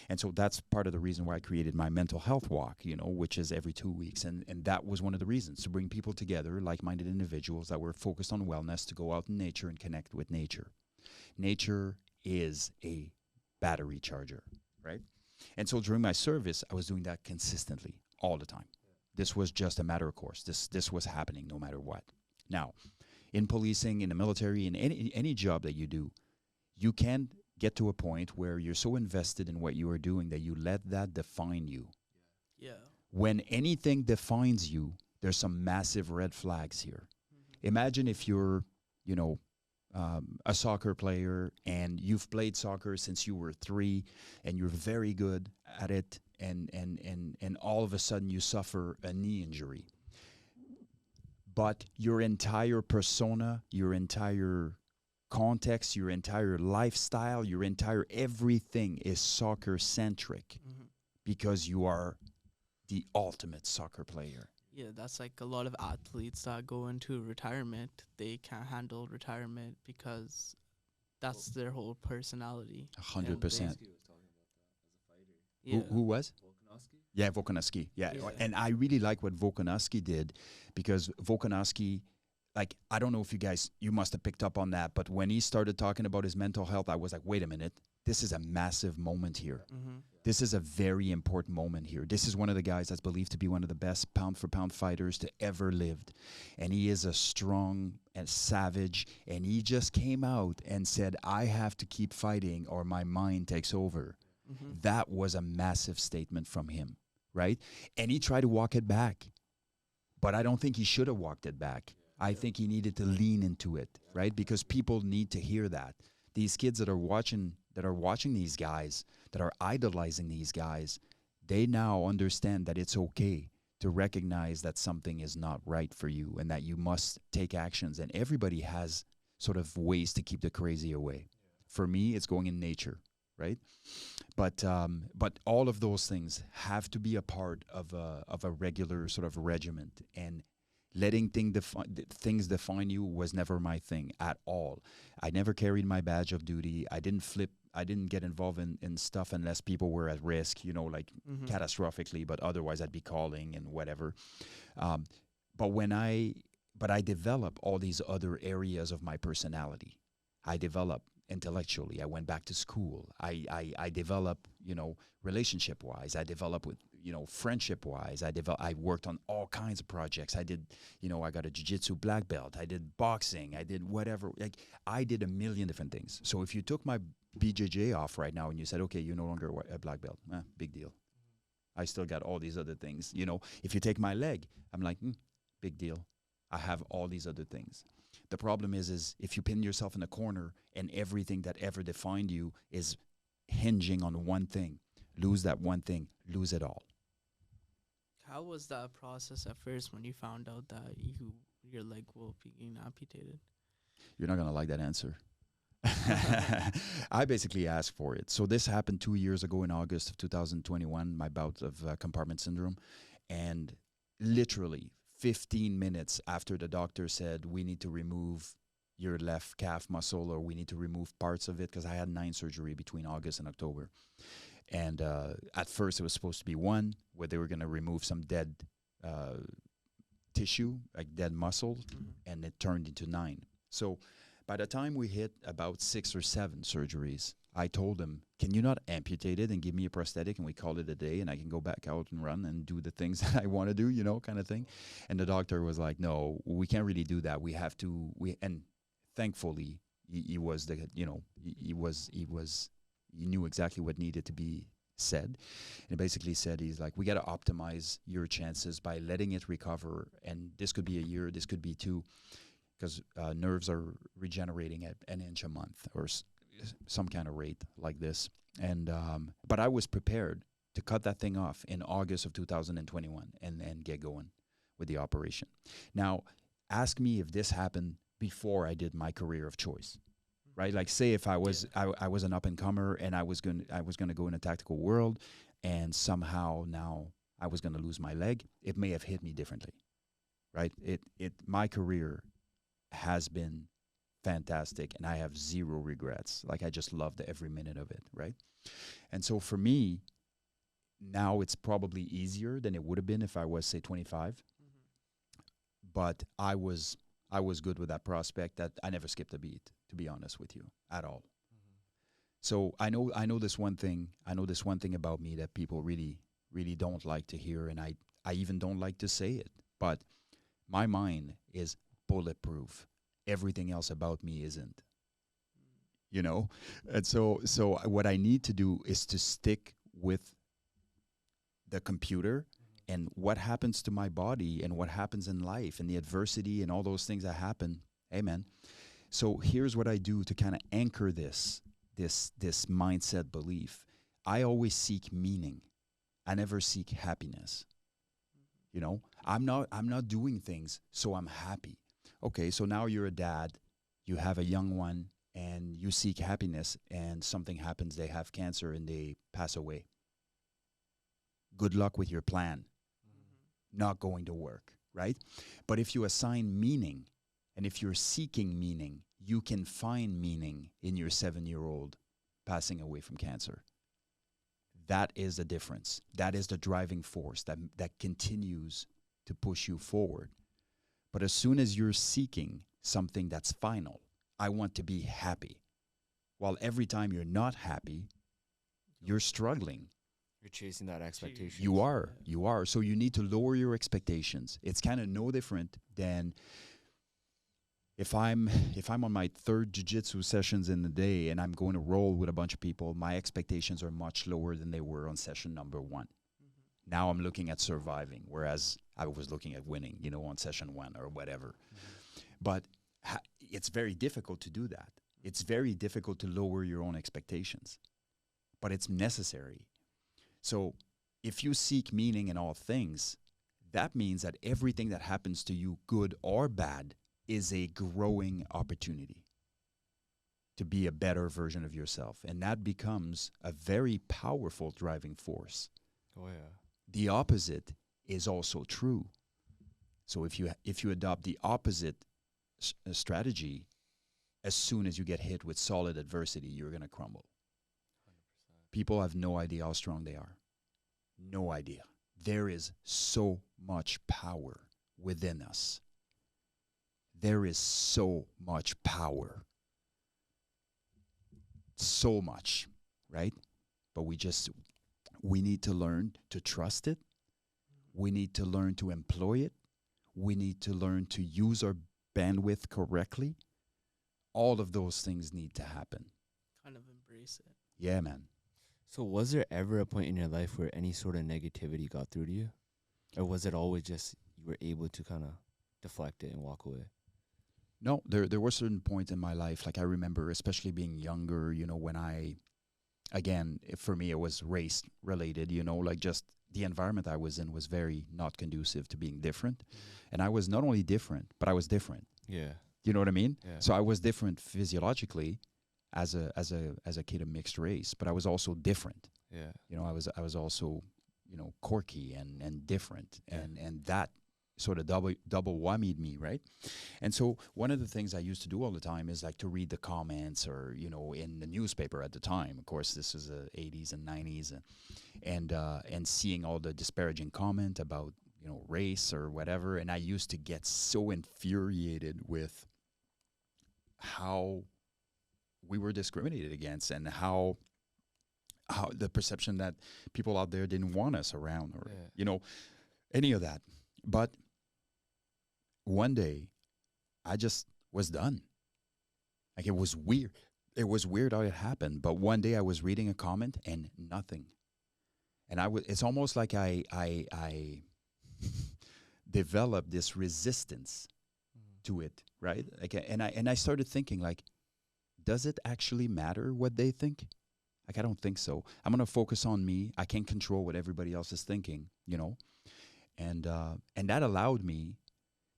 And so that's part of the reason why I created my mental health walk, which is every 2 weeks. And that was one of the reasons, to bring people together, like-minded individuals that were focused on wellness, to go out in nature and connect with nature. Nature is a battery charger, right? And so during my service, I was doing that consistently all the time. This was just a matter of course. This was happening no matter what. Now, in policing, in the military, in any job that you do, you can get to a point where you're so invested in what you are doing that you let that define you. Yeah. When anything defines you, there's some massive red flags here. Imagine if you're, a soccer player and you've played soccer since you were 3 and you're very good at it, and all of a sudden you suffer a knee injury. But your entire persona, your entire context, your entire lifestyle, your entire everything is soccer-centric because you are the ultimate soccer player. Yeah, that's like a lot of athletes that go into retirement. They can't handle retirement because that's their whole personality. 100%. Yeah. Who was? Yeah, Volkanovski. Yeah. And I really like what Volkanovski did, because Volkanovski, like, I don't know if you must have picked up on that, but when he started talking about his mental health, I was like, wait a minute, this is a massive moment here. Mm-hmm. This is a very important moment here. This is one of the guys that's believed to be one of the best pound-for-pound fighters to ever lived. And he is a strong and savage, and he just came out and said, I have to keep fighting or my mind takes over. Mm-hmm. That was a massive statement from him, right? And he tried to walk it back, but I don't think he should have walked it back. I think he needed to lean into it, right? Because people need to hear that. These kids that are watching these guys, that are idolizing these guys, they now understand that it's okay to recognize that something is not right for you and that you must take actions. And everybody has sort of ways to keep the crazy away. For me, it's going in nature, right? But all of those things have to be a part of a regular sort of regiment, and letting things define you was never my thing at all. I never carried my badge of duty. I didn't get involved in stuff unless people were at risk, like catastrophically, but otherwise I'd be calling and whatever. But I developed all these other areas of my personality. I developed intellectually. I went back to school. I developed, relationship-wise. I developed with, friendship-wise. I worked on all kinds of projects. I did, I got a jiu-jitsu black belt. I did boxing. I did whatever. Like, I did a million different things. So if you took my BJJ off right now and you said, okay, you're no longer a black belt, big deal. I still got all these other things. If you take my leg, I'm like, big deal. I have all these other things. The problem is if you pin yourself in a corner and everything that ever defined you is hinging on one thing, lose that one thing, lose it all. How was that process at first when you found out that your leg will be amputated? You're not going to like that answer. I basically asked for it. So this happened 2 years ago in August of 2021, my bout of compartment syndrome. And literally 15 minutes after the doctor said, we need to remove your left calf muscle, or we need to remove parts of it, because I had 9 surgery between August and October. And at first it was supposed to be 1, where they were going to remove some dead tissue, like dead muscle, and it turned into 9. So by the time we hit about 6 or 7 surgeries, I told him, can you not amputate it and give me a prosthetic and we call it a day and I can go back out and run and do the things that I want to do, kind of thing. And the doctor was like, no, we can't really do that. We have to, and thankfully he was the, he knew exactly what needed to be said. And basically said, he's like, we got to optimize your chances by letting it recover. And this could be a year, this could be 2, because nerves are regenerating at an inch a month or some kind of rate like this. And but I was prepared to cut that thing off in August of 2021 and get going with the operation. Now, ask me if this happened before I did my career of choice, right? Like, say if I was I was an up and comer and I was going to go in a tactical world, and somehow now I was going to lose my leg, it may have hit me differently, right? My career has been fantastic, and I have 0 regrets. Like, I just loved every minute of it, right? And so for me, now it's probably easier than it would have been if I was, say, 25. But I was good with that prospect that I never skipped a beat, to be honest with you, at all. So I know this one thing. I know this one thing about me that people really, really don't like to hear, and I even don't like to say it. But my mind is bulletproof. Everything else about me isn't, and so what I need to do is to stick with the computer and what happens to my body and what happens in life and the adversity and all those things that happen. Amen. So here's what I do to kind of anchor this mindset belief. I always seek meaning. I never seek happiness. I'm not doing things so I'm happy. Okay, so now you're a dad, you have a young one, and you seek happiness, and something happens, they have cancer, and they pass away. Good luck with your plan. not going to work, right? But if you assign meaning, and if you're seeking meaning, you can find meaning in your 7-year-old passing away from cancer. That is the difference. That is the driving force that continues to push you forward. But as soon as you're seeking something that's final, I want to be happy. While every time you're not happy, you're struggling. You're chasing that expectation. You are. So you need to lower your expectations. It's kind of no different than if I'm on my 3rd jiu-jitsu sessions in the day and I'm going to roll with a bunch of people, my expectations are much lower than they were on session number 1. Mm-hmm. Now I'm looking at surviving, whereas I was looking at winning, on session 1 or whatever. Mm-hmm. But it's very difficult to do that. It's very difficult to lower your own expectations, but it's necessary. So if you seek meaning in all things, that means that everything that happens to you, good or bad, is a growing opportunity to be a better version of yourself. And that becomes a very powerful driving force. Oh, yeah. The opposite is also true. So if you adopt the opposite strategy, as soon as you get hit with solid adversity, you're going to crumble. 100%. People have no idea how strong they are. No idea. There is so much power within us. There is so much power. So much, right? But we need to learn to trust it. We need to learn to employ it. We need to learn to use our bandwidth correctly. All of those things need to happen. Kind of embrace it. Yeah, man. So was there ever a point in your life where any sort of negativity got through to you? Or was it always just you were able to kind of deflect it and walk away? No, there were certain points in my life, like I remember, especially being younger, when for me, it was race related, like just the environment I was in was very not conducive to being different. Mm-hmm. And I was not only different, but I was different. Yeah. You know what I mean? Yeah. So I was different physiologically as a kid of mixed race, but I was also different. Yeah. I was also, quirky and different, and that sort of double whammied me, right? And so one of the things I used to do all the time is like to read the comments or, in the newspaper at the time. Of course, this was the 80s and 90s, and seeing all the disparaging comment about, race or whatever. And I used to get so infuriated with how we were discriminated against and how the perception that people out there didn't want us around or, any of that. But one day I just was done. Like, it was weird. It was weird how it happened. But one day I was reading a comment and nothing. And it's almost like I developed this resistance to it, right? Like, and I started thinking, like, does it actually matter what they think? Like, I don't think so. I'm going to focus on me. I can't control what everybody else is thinking, And that allowed me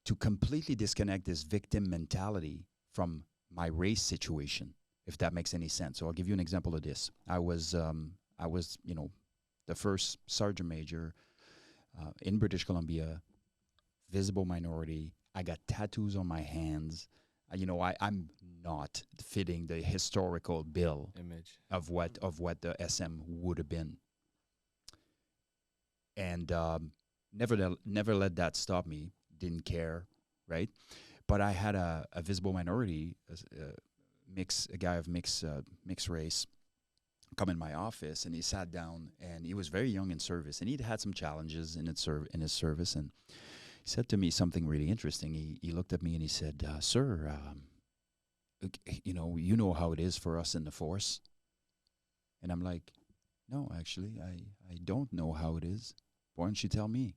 to completely disconnect this victim mentality from my race situation, if that makes any sense. So I'll give you an example of this. I was the first sergeant major in British Columbia, visible minority. I got tattoos on my hands. I'm not fitting the historical bill image of what the SM would have been. And never let that stop me. Didn't care, right? But I had a visible minority, a guy of mixed race, come in my office, and he sat down, and he was very young in service, and he'd had some challenges in his service, and he said to me something really interesting. He looked at me and he said, "Sir, you know how it is for us in the force." And I'm like, "No, actually, I don't know how it is. Why don't you tell me?"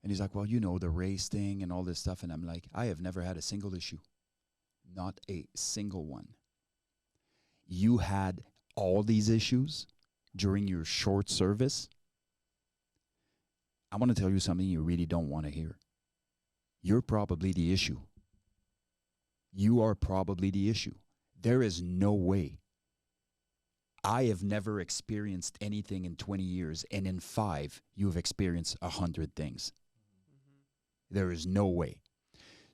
And he's like, "Well, the race thing and all this stuff." And I'm like, "I have never had a single issue. Not a single one. You had all these issues during your short service. I'm going to tell you something you really don't want to hear. You're probably the issue. You are probably the issue. There is no way. I have never experienced anything in 20 years, and in 5, you've experienced 100 things. There is no way.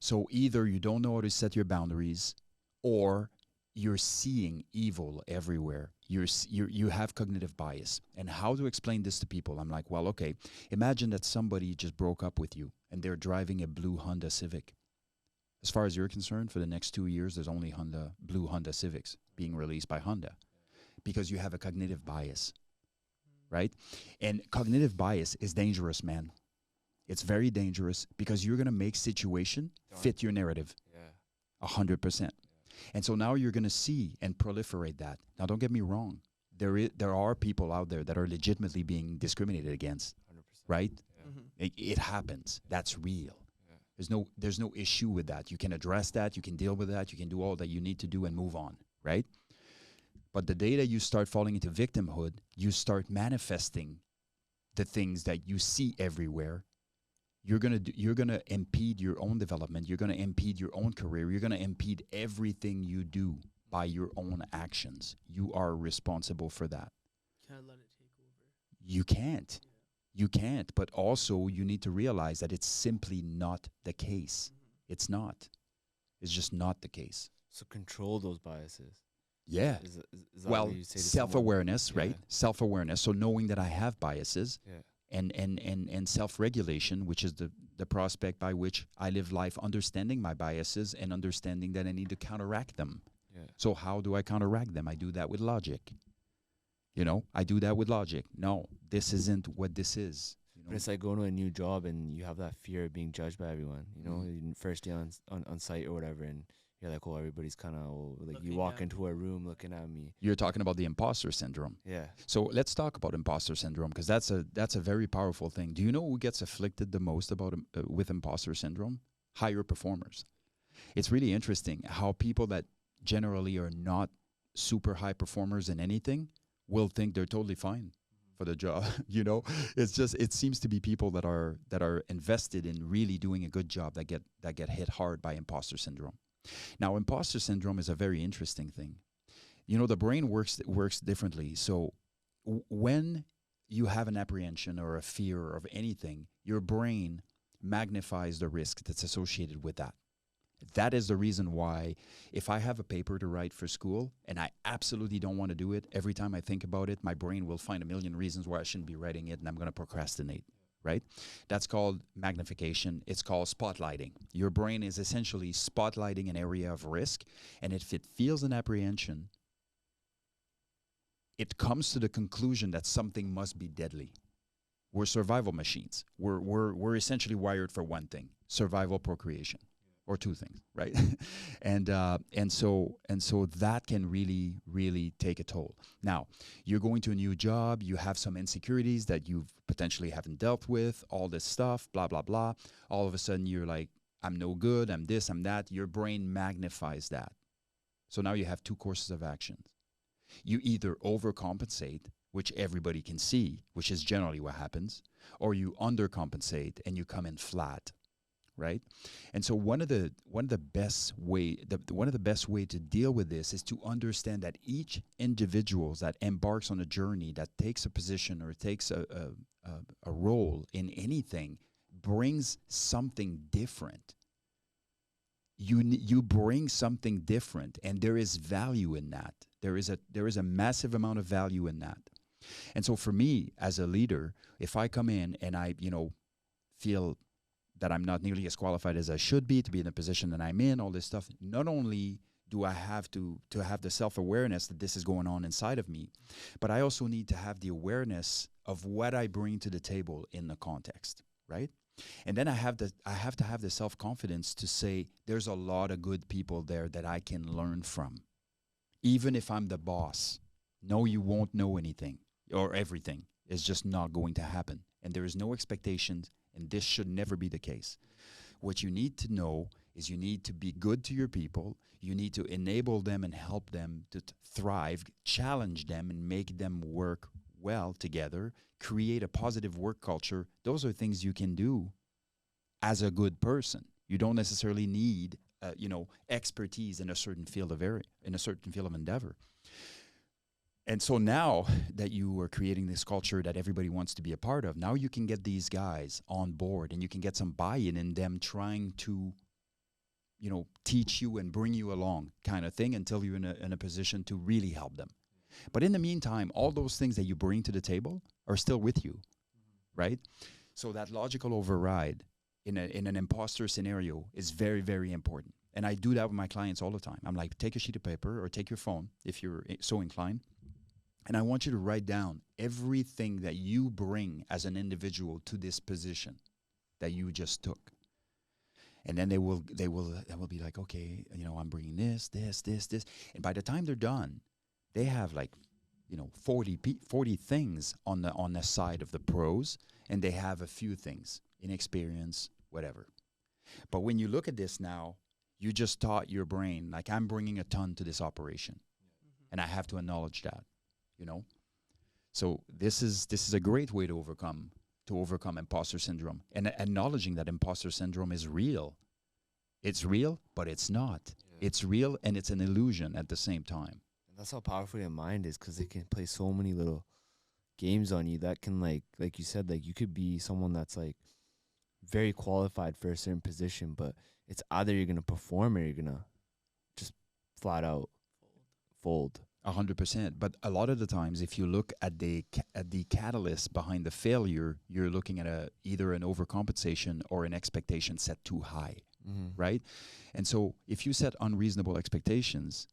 So either you don't know how to set your boundaries, or you're seeing evil everywhere. You have cognitive bias. And how to explain this to people? I'm like, well, okay, imagine that somebody just broke up with you and they're driving a blue Honda Civic. As far as you're concerned, for the next 2 years, there's only blue Honda Civics being released by Honda, because you have a cognitive bias, right? And cognitive bias is dangerous, man. It's very dangerous, because you're going to make situation fit your narrative. 100%. And so now you're going to see and proliferate that. Now, don't get me wrong. There are people out there that are legitimately being discriminated against, 100%. Right? Yeah. It happens. That's real. Yeah. There's no issue with that. You can address that. You can deal with that. You can do all that you need to do and move on, right? But the day that you start falling into victimhood, you start manifesting the things that you see everywhere. You're gonna impede your own development. You're gonna impede your own career. You're gonna impede everything you do by your own actions. You are responsible for that. Can't let it take over. You can't. Yeah. You can't. But also, you need to realize that it's simply not the case. Mm-hmm. It's not. It's just not the case. So control those biases. Yeah. Is that well, what you say to self-awareness, someone? right? Yeah. Self-awareness. So knowing that I have biases. Yeah. And self-regulation, which is the prospect by which I live life understanding my biases and understanding that I need to counteract them. Yeah. So how do I counteract them? I do that with logic. I do that with logic. No, this isn't what this is. But it's like going to a new job and you have that fear of being judged by everyone. First day on site or whatever, and you're like, oh, everybody's kind of like you walk into a room looking at me. You're talking about the imposter syndrome. Yeah. So let's talk about imposter syndrome, because that's a very powerful thing. Do you know who gets afflicted the most with imposter syndrome? Higher performers. It's really interesting how people that generally are not super high performers in anything will think they're totally fine for the job. It seems to be people that are invested in really doing a good job that get hit hard by imposter syndrome. Now, imposter syndrome is a very interesting thing. The brain works differently. So when you have an apprehension or a fear of anything, your brain magnifies the risk that's associated with that. That is the reason why if I have a paper to write for school and I absolutely don't want to do it, every time I think about it, my brain will find a million reasons why I shouldn't be writing it, and I'm going to procrastinate. Right? That's called magnification. It's called spotlighting. Your brain is essentially spotlighting an area of risk, and if it feels an apprehension, it comes to the conclusion that something must be deadly. We're survival machines. We're essentially wired for one thing: survival, procreation, or two things, right? and so that can really, really take a toll. Now, you're going to a new job. You have some insecurities that you potentially haven't dealt with. All this stuff, blah blah blah. All of a sudden, you're like, I'm no good. I'm this. I'm that. Your brain magnifies that. So now you have two courses of actions. You either overcompensate, which everybody can see, which is generally what happens, or you undercompensate and you come in flat. Right, and so one of the best way to deal with this is to understand that each individual that embarks on a journey, that takes a position or takes a role in anything, brings something different. You bring something different, and there is value in that. There is a massive amount of value in that. And so for me as a leader, if I come in and I feel that I'm not nearly as qualified as I should be to be in the position that I'm in, all this stuff, not only do I have to have the self-awareness that this is going on inside of me, but I also need to have the awareness of what I bring to the table in the context, right? And then I have to have the self-confidence to say there's a lot of good people there that I can learn from. Even if I'm the boss, no, you won't know anything or everything. It's just not going to happen. And there is no expectations. And this should never be the case. What you need to know is you need to be good to your people. You need to enable them and help them to thrive, challenge them and make them work well together, create a positive work culture. Those are things you can do as a good person. You don't necessarily need, expertise in a certain field of endeavor. And so now that you are creating this culture that everybody wants to be a part of, now you can get these guys on board and you can get some buy-in in them trying to, teach you and bring you along kind of thing until you're in a position to really help them. But in the meantime, all those things that you bring to the table are still with you, right? So that logical override in an imposter scenario is very, very important. And I do that with my clients all the time. I'm like, take a sheet of paper or take your phone if you're so inclined. And I want you to write down everything that you bring as an individual to this position that you just took. And then they will be like, okay, I'm bringing this. And by the time they're done, they have 40 things on the side of the pros, and they have a few things, inexperience, whatever. But when you look at this now, you just taught your brain, like, I'm bringing a ton to this operation, and I have to acknowledge that, So this is a great way to overcome imposter syndrome, and acknowledging that imposter syndrome is real. It's real, but it's not. Yeah. It's real, and it's an illusion at the same time. And that's how powerful your mind is, because it can play so many little games on you that can, like you said, like, you could be someone that's like very qualified for a certain position, but it's either you're gonna perform or you're gonna just flat out fold. 100%. But a lot of the times, if you look at the catalyst behind the failure, you're looking at either an overcompensation or an expectation set too high, right? And so if you set unreasonable expectations,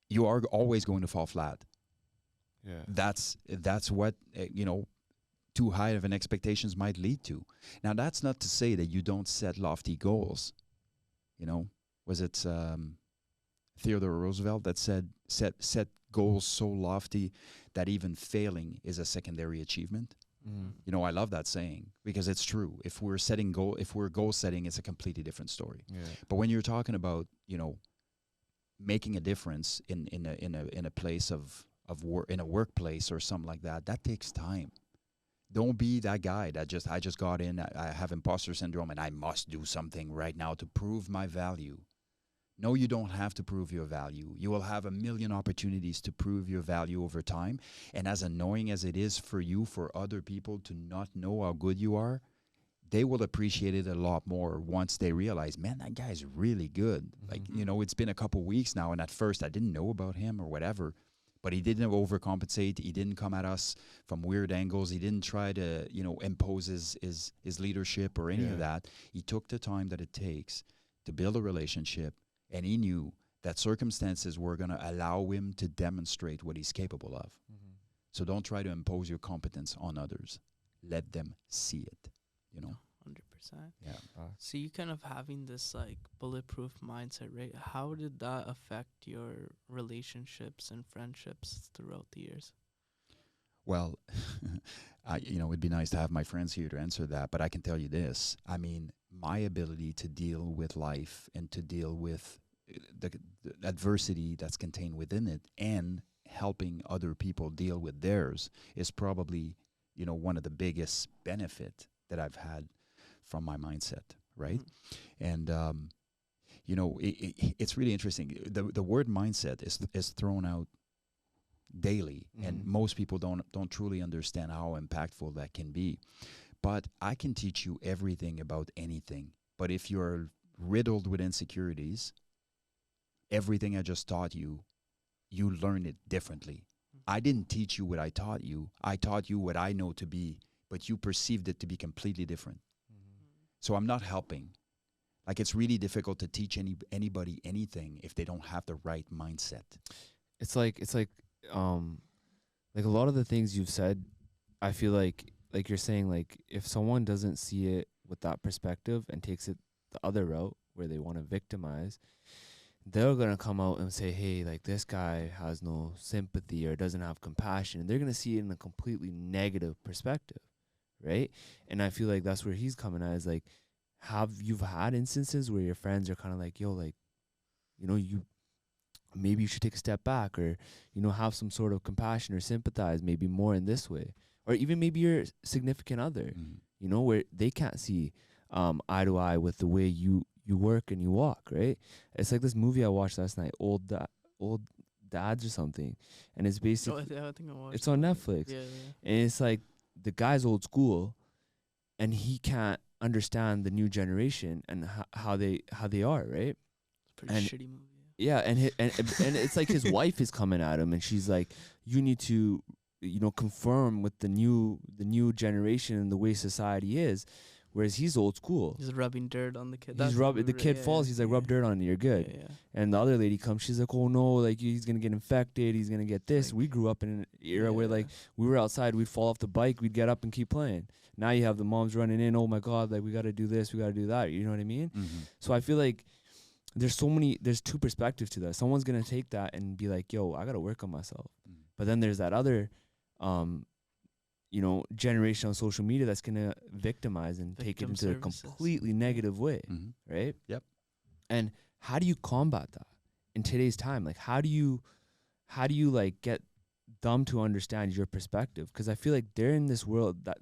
you are always going to fall flat. Yeah, that's what too high of an expectations might lead to. Now, that's not to say that you don't set lofty goals. Was it Theodore Roosevelt that said, set goals so lofty that even failing is a secondary achievement? I love that saying, because it's true. If we're goal setting, it's a completely different story. Yeah. But when you're talking about, making a difference in a place of work, in a workplace or something like that, that takes time. Don't be that guy that I just got in, I have imposter syndrome and I must do something right now to prove my value. No, you don't have to prove your value. You will have a million opportunities to prove your value over time. And as annoying as it is for you, for other people to not know how good you are, they will appreciate it a lot more once they realize, man, that guy's really good. Like, it's been a couple weeks now, and at first I didn't know about him or whatever, but he didn't overcompensate. He didn't come at us from weird angles. He didn't try to, impose his leadership or any of that. He took the time that it takes to build a relationship, and he knew that circumstances were going to allow him to demonstrate what he's capable of. So don't try to impose your competence on others. Let them see it, 100%. Yeah. So you kind of having this like bulletproof mindset, right? How did that affect your relationships and friendships throughout the years? Well, it'd be nice to have my friends here to answer that, but I can tell you this. I mean, my ability to deal with life and to deal with the adversity that's contained within it and helping other people deal with theirs is probably, one of the biggest benefit that I've had from my mindset, right? And, it's really interesting. The word mindset is thrown out daily, and most people don't truly understand how impactful that can be. But I can teach you everything about anything. But if you're riddled with insecurities, everything I just taught you, you learn it differently. I didn't teach you what I taught you. I taught you what I know to be, but you perceived it to be completely different. So I'm not helping. Like, it's really difficult to teach anybody anything if they don't have the right mindset. It's like a lot of the things you've said, I feel like you're saying, like, if someone doesn't see it with that perspective and takes it the other route where they want to victimize, they're going to come out and say, hey, like, this guy has no sympathy or doesn't have compassion. And they're going to see it in a completely negative perspective, right? And I feel like that's where he's coming at, is like, you've had instances where your friends are kind of like, yo, like, maybe you should take a step back, or, have some sort of compassion or sympathize maybe more in this way. Or even maybe your significant other, where they can't see eye to eye with the way you work and you walk, right? It's like this movie I watched last night, old Dads or something, and it's basically I think I watched it's on it. Netflix, Yeah. and it's like the guy's old school, and he can't understand the new generation and how they are, right? Pretty And shitty movie. yeah, and and it's like his wife is coming at him, and she's like, "You need to, conform with the new generation and the way society is," whereas he's old school. He's rubbing dirt on the kid. He's the kid falls. He's like, "Rub dirt on it, you're good." Yeah. And the other lady comes. She's like, "Oh no, like he's gonna get infected. He's gonna get this." Like, we grew up in an era where like we were outside, we'd fall off the bike, we'd get up and keep playing. Now you have the moms running in. Oh my God, like we gotta do this, we gotta do that. You know what I mean? Mm-hmm. So I feel like there's two perspectives to that. Someone's gonna take that and be like, "Yo, I gotta work on myself." Mm-hmm. But then there's that other, generation on social media that's gonna victimize and take it into a completely negative way, right? Yep. And how do you combat that in today's time? Like, how do you like get them to understand your perspective? Because I feel like they're in this world that,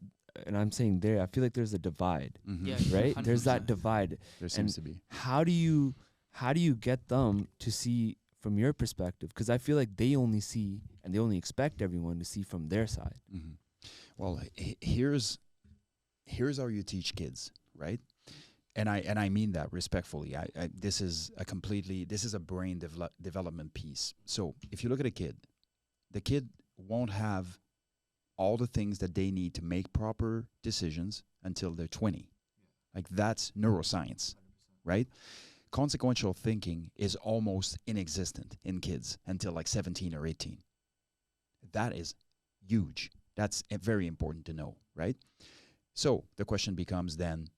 and I'm saying I feel like there's a divide, right? 100%. There's that divide. There seems to be. How do you get them to see from your perspective? Because I feel like they only see and they only expect everyone to see from their side. Mm-hmm. Well, here's how you teach kids, right? And I mean that respectfully. This is a brain development piece. So if you look at a kid, the kid won't have all the things that they need to make proper decisions until they're 20. Like, that's neuroscience, right? Consequential thinking is almost inexistent in kids until like 17 or 18. That is huge. That's very important to know, right? So the question becomes then,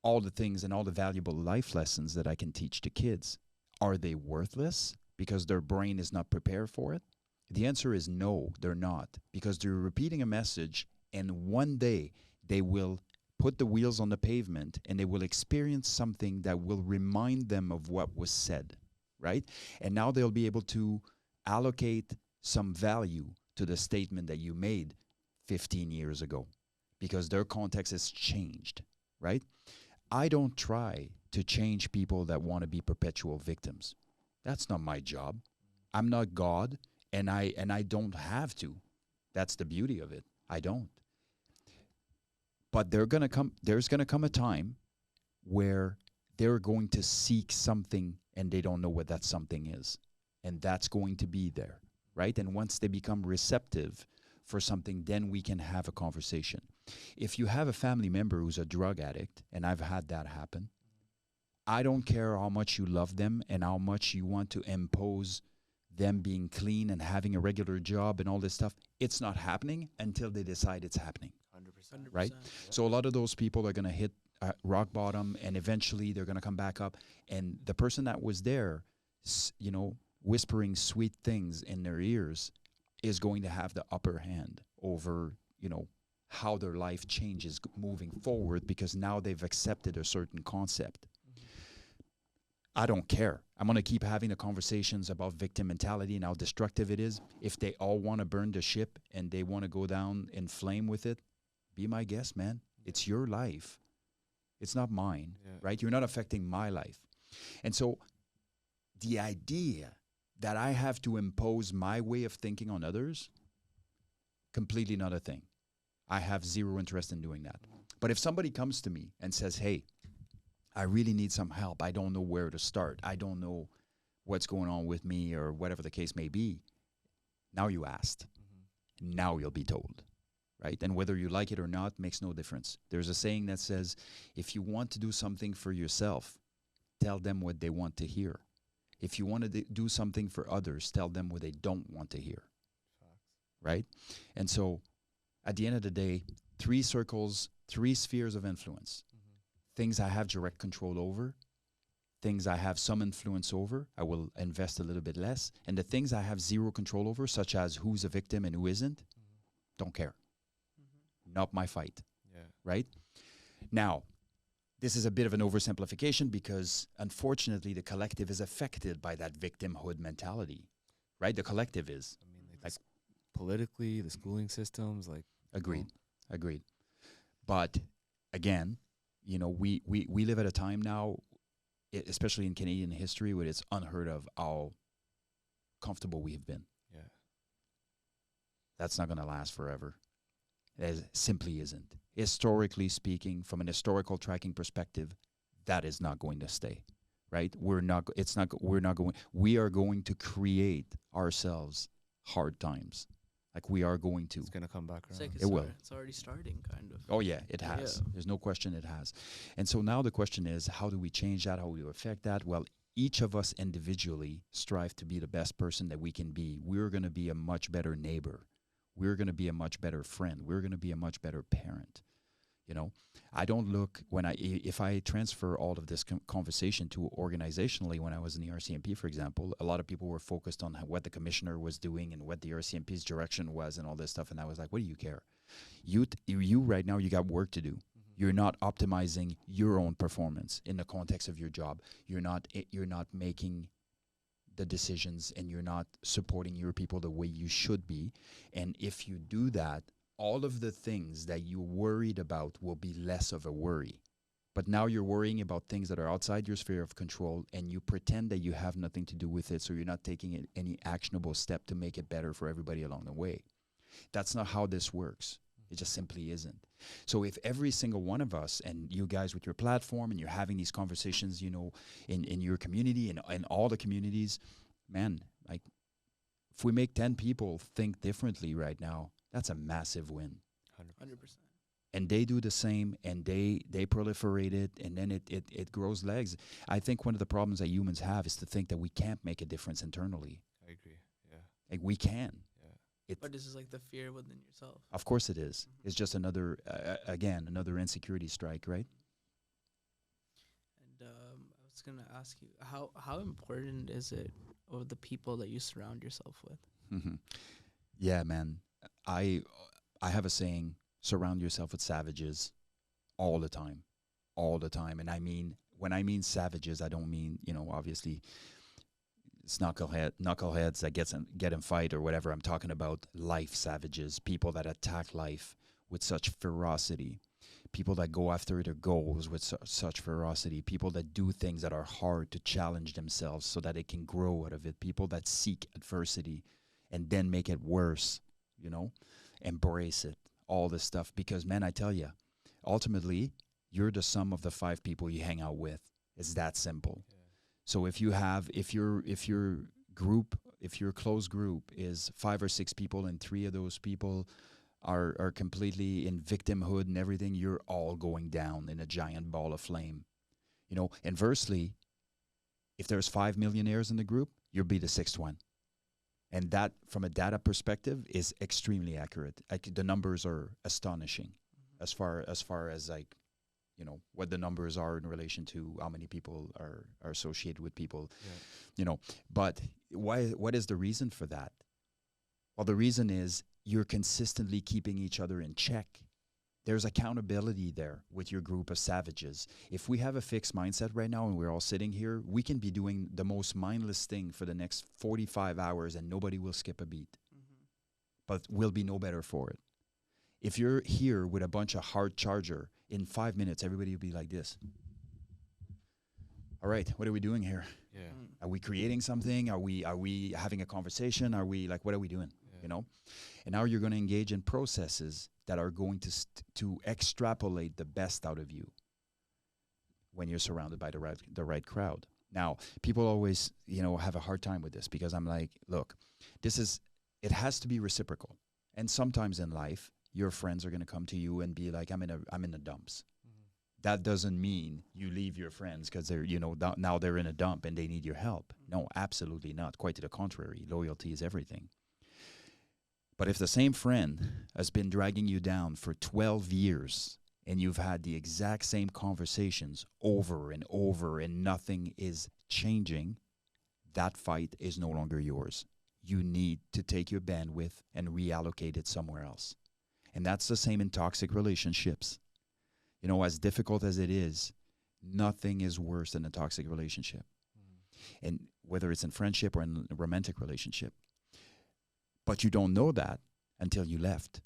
all the things and all the valuable life lessons that I can teach to kids, are they worthless because their brain is not prepared for it? The answer is no, they're not, because they're repeating a message, and one day they will put the wheels on the pavement and they will experience something that will remind them of what was said, right? And now they'll be able to allocate some value to the statement that you made 15 years ago because their context has changed, right? I don't try to change people that want to be perpetual victims. That's not my job. I'm not God, and I don't have to. That's the beauty of it. I don't. But there's going to come a time where they're going to seek something and they don't know what that something is. And that's going to be there, right? And once they become receptive for something, then we can have a conversation. If you have a family member who's a drug addict, and I've had that happen, I don't care how much you love them and how much you want to impose them being clean and having a regular job and all this stuff. It's not happening until they decide it's happening. 100%. Right? Yeah. So a lot of those people are going to hit rock bottom, and eventually they're going to come back up. And the person that was there, whispering sweet things in their ears is going to have the upper hand over, how their life changes moving forward, because now they've accepted a certain concept. I don't care. I'm going to keep having the conversations about victim mentality and how destructive it is. If they all want to burn the ship and they want to go down in flame with it, be my guest, man. It's your life. It's not mine, right? You're not affecting my life. And so the idea that I have to impose my way of thinking on others, completely not a thing. I have zero interest in doing that. But if somebody comes to me and says, hey, I really need some help. I don't know where to start. I don't know what's going on with me or whatever the case may be. Now you asked. Now you'll be told, right? And whether you like it or not makes no difference. There's a saying that says, if you want to do something for yourself, tell them what they want to hear. If you want to do something for others, tell them what they don't want to hear, right? And so at the end of the day, 3 circles, 3 spheres of influence. Things I have direct control over, things I have some influence over, I will invest a little bit less. And the things I have zero control over, such as who's a victim and who isn't, don't care. Not my fight, right? Now, this is a bit of an oversimplification because, unfortunately, the collective is affected by that victimhood mentality, right? The collective is. I mean, like politically, the schooling systems, like. Agreed. But, again, we live at a time now, especially in Canadian history, where it's unheard of how comfortable we have been. Yeah. That's not going to last forever. It simply isn't. Historically speaking, from an historical tracking perspective, that is not going to stay, right? We are going to create ourselves hard times. Like we are going to. It's going to come back around. Like it will. It's already starting, kind of. Oh, yeah, it has. Yeah. There's no question it has. And so now the question is, how do we change that? How do we affect that? Well, each of us individually strive to be the best person that we can be. We're going to be a much better neighbor. We're going to be a much better friend. We're going to be a much better parent. You know, I don't look if I transfer all of this conversation to organizationally, when I was in the RCMP, for example, a lot of people were focused on what the commissioner was doing and what the RCMP's direction was and all this stuff. And I was like, what do you care? You right now, you got work to do. You're not optimizing your own performance in the context of your job. You're not making the decisions, and you're not supporting your people the way you should be. And if you do that, all of the things that you worried about will be less of a worry. But now you're worrying about things that are outside your sphere of control, and you pretend that you have nothing to do with it, so you're not taking any actionable step to make it better for everybody along the way. That's not how this works. It just simply isn't. So if every single one of us, and you guys with your platform, and you're having these conversations, you know, in your community and in all the communities, man, like if we make 10 people think differently right now, that's a massive win. 100%. And they do the same, and they proliferate it, and then it grows legs. I think one of the problems that humans have is to think that we can't make a difference internally. I agree. Yeah. Like we can. But this is like the fear within yourself. Of course it is. It's just another, another insecurity strike, right? And I was going to ask you, how important is it, or the people that you surround yourself with? Yeah, man. I have a saying, surround yourself with savages all the time. And I mean, when I mean savages, I don't mean, you know, obviously it's knuckleheads that get in fight or whatever. I'm talking about life savages, people that attack life with such ferocity, people that go after their goals with such ferocity, people that do things that are hard to challenge themselves so that they can grow out of it, people that seek adversity and then make it worse, you know, embrace it, all this stuff. Because, man, I tell you, ultimately, you're the sum of the 5 people you hang out with. It's that simple. Yeah. So if your close group is 5 or 6 people, and 3 of those people are completely in victimhood and everything, you're all going down in a giant ball of flame. You know, inversely, if there's 5 millionaires in the group, you'll be the 6th one. And that, from a data perspective, is extremely accurate. The numbers are astonishing as far as like, you know, what the numbers are in relation to how many people are associated with people, you know. But what is the reason for that? Well, the reason is you're consistently keeping each other in check. There's accountability there with your group of savages. If we have a fixed mindset right now and we're all sitting here, we can be doing the most mindless thing for the next 45 hours and nobody will skip a beat. But we'll be no better for it. If you're here with a bunch of hard charger, in 5 minutes, everybody will be like this. All right, what are we doing here? Yeah. Are we creating something? Are we having a conversation? Are we like, what are we doing? Yeah. You know? And now you're going to engage in processes that are going to extrapolate the best out of you when you're surrounded by the right crowd. Now, people always, you know, have a hard time with this because I'm like, look, it has to be reciprocal. And sometimes in life, your friends are going to come to you and be like, I'm in the dumps. That doesn't mean you leave your friends because they're, you know, now they're in a dump and they need your help. No, absolutely not. Quite to the contrary. Loyalty is everything. But if the same friend has been dragging you down for 12 years and you've had the exact same conversations over and over and nothing is changing, that fight is no longer yours. You need to take your bandwidth and reallocate it somewhere else. And that's the same in toxic relationships. You know, as difficult as it is, nothing is worse than a toxic relationship. And whether it's in friendship or in a romantic relationship. But you don't know that until you left.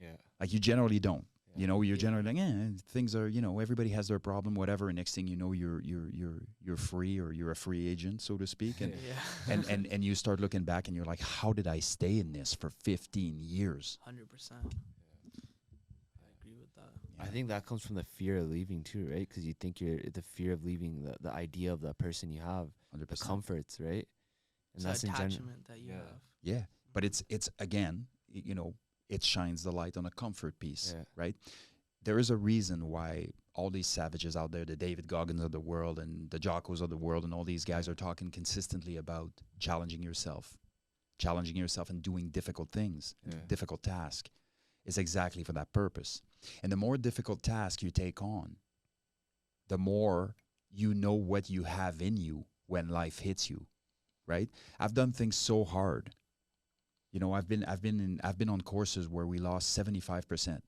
Yeah. Like you generally don't. Yeah. You know, you're generally like, things are, you know, everybody has their problem, whatever. And next thing you know, you're free, or you're a free agent, so to speak. And and you start looking back and you're like, how did I stay in this for 15 years? 100%. I agree with that. I think that comes from the fear of leaving too, right? Because you think you're the fear of leaving the idea of the person you have, 100%. the comforts, right? And it's that's the attachment that you have. Yeah, but it's again, you know, it shines the light on a comfort piece, right? There is a reason why all these savages out there, the David Goggins of the world and the Jockos of the world, and all these guys are talking consistently about challenging yourself and doing difficult things, difficult tasks. It's exactly for that purpose. And the more difficult task you take on, the more you know what you have in you when life hits you, right? I've done things so hard. You know, I've been on courses where we lost 75%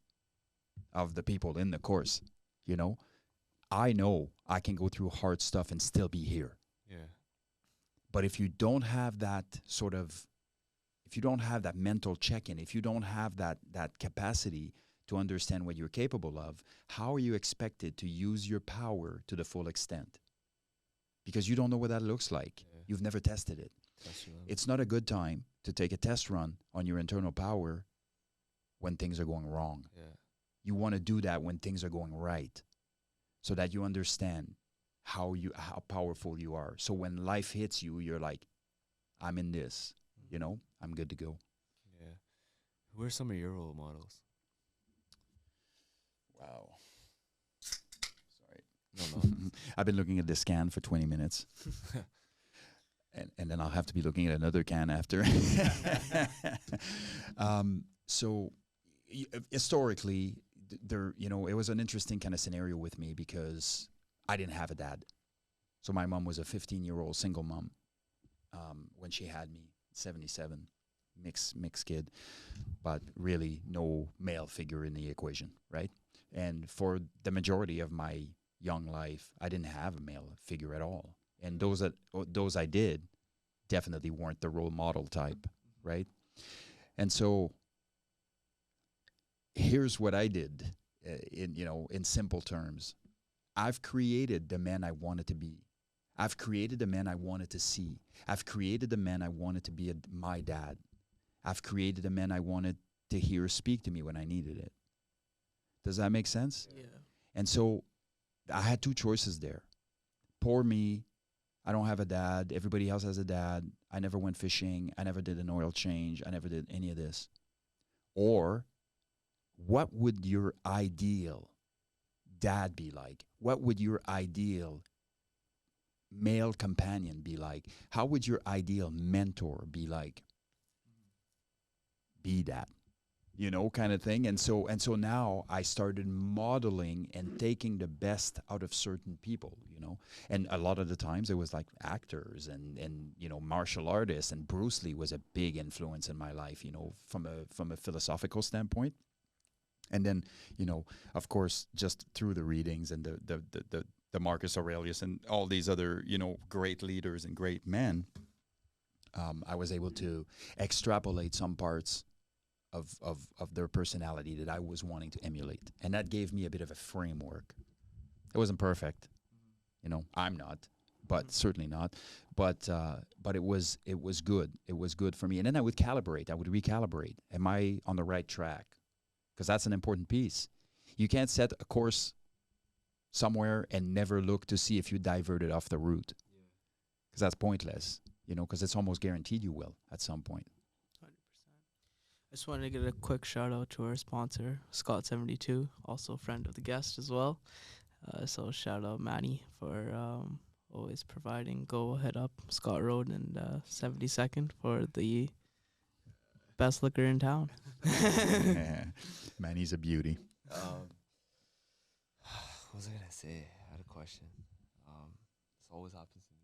of the people in the course. You know, I know I can go through hard stuff and still be here. Yeah. But if you don't have that if you don't have that mental check-in, if you don't have that capacity to understand what you're capable of, how are you expected to use your power to the full extent? Because you don't know what that looks like. Yeah. You've never tested it. It's not a good time to take a test run on your internal power when things are going wrong. Yeah. You want to do that when things are going right, so that you understand how powerful you are. So when life hits you, you're like, I'm in this, you know, I'm good to go. Yeah. Who are some of your role models? Wow. Sorry. No. I've been looking at this can for 20 minutes. And then I'll have to be looking at another can after. So historically, there, you know, it was an interesting kind of scenario with me because I didn't have a dad. So my mom was a 15-year-old single mom when she had me, 77, mixed kid, but really no male figure in the equation, right? And for the majority of my young life, I didn't have a male figure at all. And those I did definitely weren't the role model type, right? And so here's what I did in simple terms. I've created the man I wanted to be. I've created the man I wanted to see. I've created the man I wanted to be my dad. I've created the man I wanted to hear speak to me when I needed it. Does that make sense? Yeah. And so I had two choices there. Poor me. I don't have a dad. Everybody else has a dad. I never went fishing. I never did an oil change. I never did any of this. Or what would your ideal dad be like? What would your ideal male companion be like? How would your ideal mentor be like? Be that, you know, kind of thing. And so now I started modeling and taking the best out of certain people, you know. And a lot of the times it was like actors and you know, martial artists, and Bruce Lee was a big influence in my life, you know, from a philosophical standpoint. And then, you know, of course, just through the readings and the Marcus Aurelius and all these other, you know, great leaders and great men, I was able to extrapolate some parts of their personality that I was wanting to emulate. And that gave me a bit of a framework. It wasn't perfect. You know, I'm not, but certainly not. But it was good. It was good for me. And then I would recalibrate. Am I on the right track? Because that's an important piece. You can't set a course somewhere and never look to see if you diverted off the route. Because that's pointless, you know, because it's almost guaranteed you will at some point. 100%. I just wanted to get a quick shout out to our sponsor, Scott72, also a friend of the guest as well. So shout out Manny for always providing. Go head up Scott Road and 72nd for the best liquor in town. Yeah. Manny's a beauty. What was I gonna say? I had a question. This always happens to me.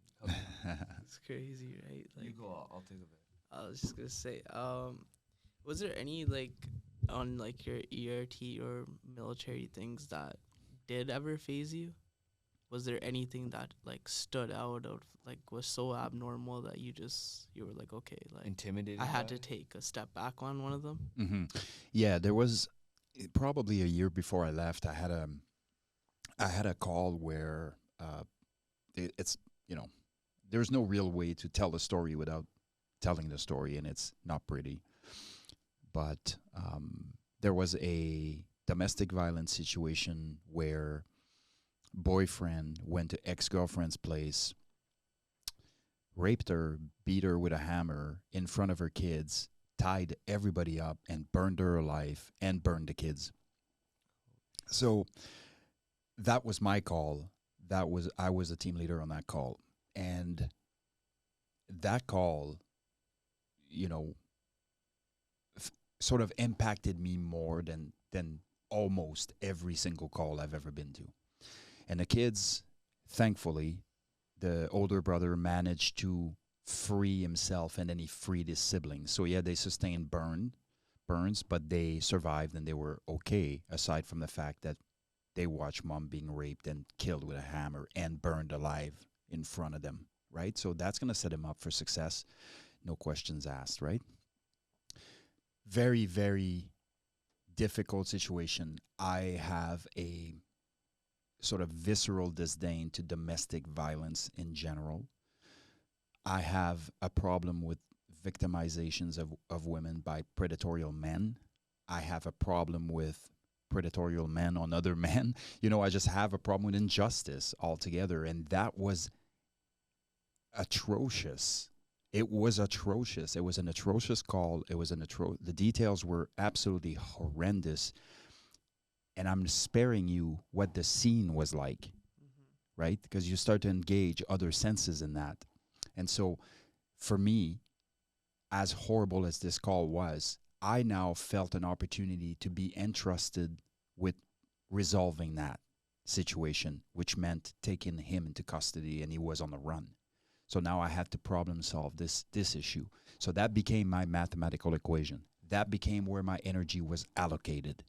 It's crazy, right? Like, you go. I'll take a bit. I was just gonna say, was there any like on like your ERT or military things that did ever phase you? Was there anything that like stood out of like was so abnormal that you were like, okay, like intimidated? I had to take a step back on one of them. Mm-hmm. Yeah, there was. probably a year before I left, I had a call where it's, there's no real way to tell the story without telling the story, and it's not pretty. But there was a domestic violence situation where boyfriend went to ex-girlfriend's place, raped her, beat her with a hammer in front of her kids, tied everybody up, and burned her alive, and burned the kids. So that was my call. I was the team leader on that call. And that call, sort of impacted me more than almost every single call I've ever been to. And the kids, thankfully, the older brother managed to free himself, and then he freed his siblings. So yeah, they sustained burns, but they survived and they were okay, aside from the fact that they watched mom being raped and killed with a hammer and burned alive in front of them, right? So that's going to set him up for success, no questions asked, right? Very, very difficult situation. I have a sort of visceral disdain to domestic violence in general. I have a problem with victimizations of women by predatorial men. I have a problem with predatorial men on other men. I just have a problem with injustice altogether. And that was atrocious. It was atrocious. It was an atrocious call. The details were absolutely horrendous. And I'm sparing you what the scene was like, right? Because you start to engage other senses in that. And so for me, as horrible as this call was, I now felt an opportunity to be entrusted with resolving that situation, which meant taking him into custody, and he was on the run. So now I had to problem solve this issue. So that became my mathematical equation. That became where my energy was allocated.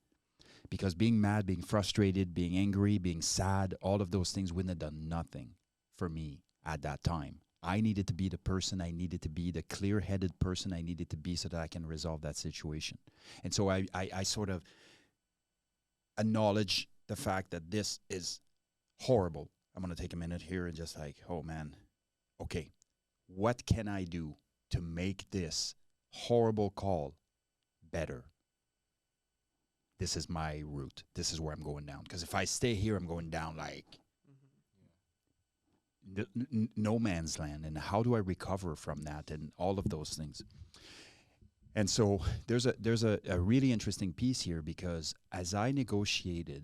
Because being mad, being frustrated, being angry, being sad, all of those things wouldn't have done nothing for me at that time. I needed to be the person, I needed to be the clear-headed person I needed to be so that I can resolve that situation. And so I sort of acknowledge the fact that this is horrible. I'm going to take a minute here and just oh man, okay, what can I do to make this horrible call better? This is my route. This is where I'm going down. Because if I stay here, I'm going down no man's land. And how do I recover from that and all of those things? And so there's a really interesting piece here, because as I negotiated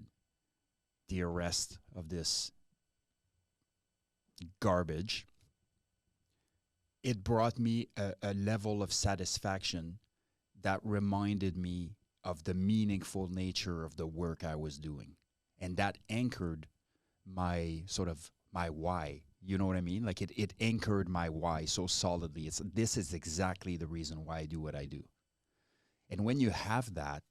the arrest of this garbage, it brought me a level of satisfaction that reminded me of the meaningful nature of the work I was doing. And that anchored my why. You know what I mean? It anchored my why so solidly. This is exactly the reason why I do what I do. And when you have that,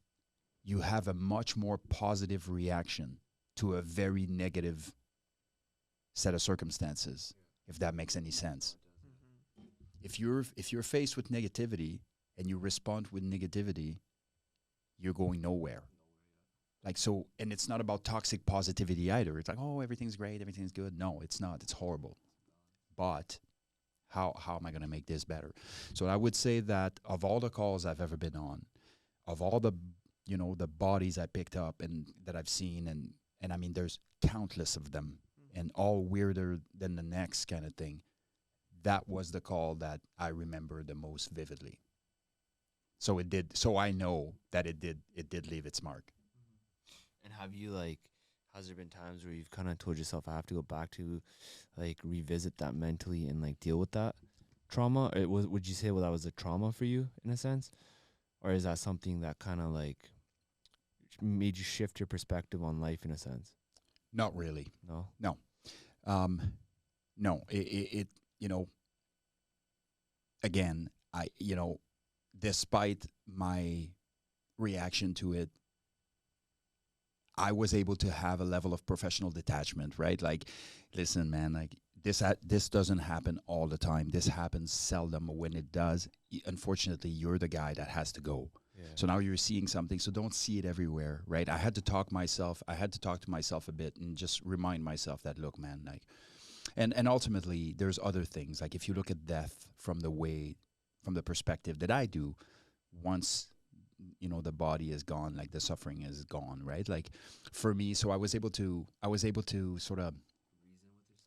you have a much more positive reaction to a very negative set of circumstances, if that makes any sense. If you're faced with negativity and you respond with negativity, you're going nowhere. And it's not about toxic positivity either. It's oh, everything's great, everything's good. No, it's not. It's horrible. But how am I going to make this better? So I would say that of all the calls I've ever been on, of all the the bodies I picked up and that I've seen, and I mean there's countless of them, and all weirder than the next kind of thing. That was the call that I remember the most vividly. So it did. So I know that it did leave its mark. And have you has there been times where you've kind of told yourself, I have to go back to revisit that mentally and deal with that trauma? Would you say that was a trauma for you in a sense? Or is that something that kind of made you shift your perspective on life in a sense? Not really. No? No. No. It again, despite my reaction to it, I was able to have a level of professional detachment, right? Listen, man, this doesn't happen all the time. This happens seldom. When it does, unfortunately, you're the guy that has to go. Yeah. So now you're seeing something, so don't see it everywhere, right? I had to talk to myself a bit and just remind myself that, look, man, like, and ultimately there's other things. Like if you look at death from the perspective that I do, once the body is gone, like the suffering is gone, right? Like for me, so I was able to sort of,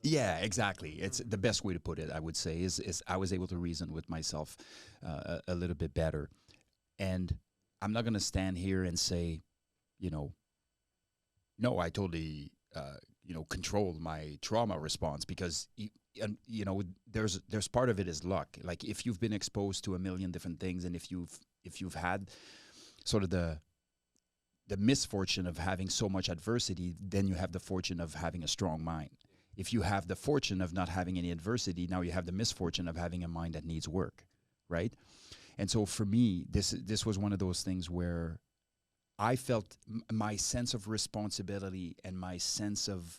yeah, exactly. It's the best way to put it, I would say, is I was able to reason with myself a little bit better. And I'm not going to stand here and say, no, I totally, controlled my trauma response, because, there's part of it is luck. Like if you've been exposed to a million different things, and if you've had sort of the misfortune of having so much adversity, then you have the fortune of having a strong mind. If you have the fortune of not having any adversity, now you have the misfortune of having a mind that needs work, right? And so for me, this was one of those things where I felt my sense of responsibility and my sense of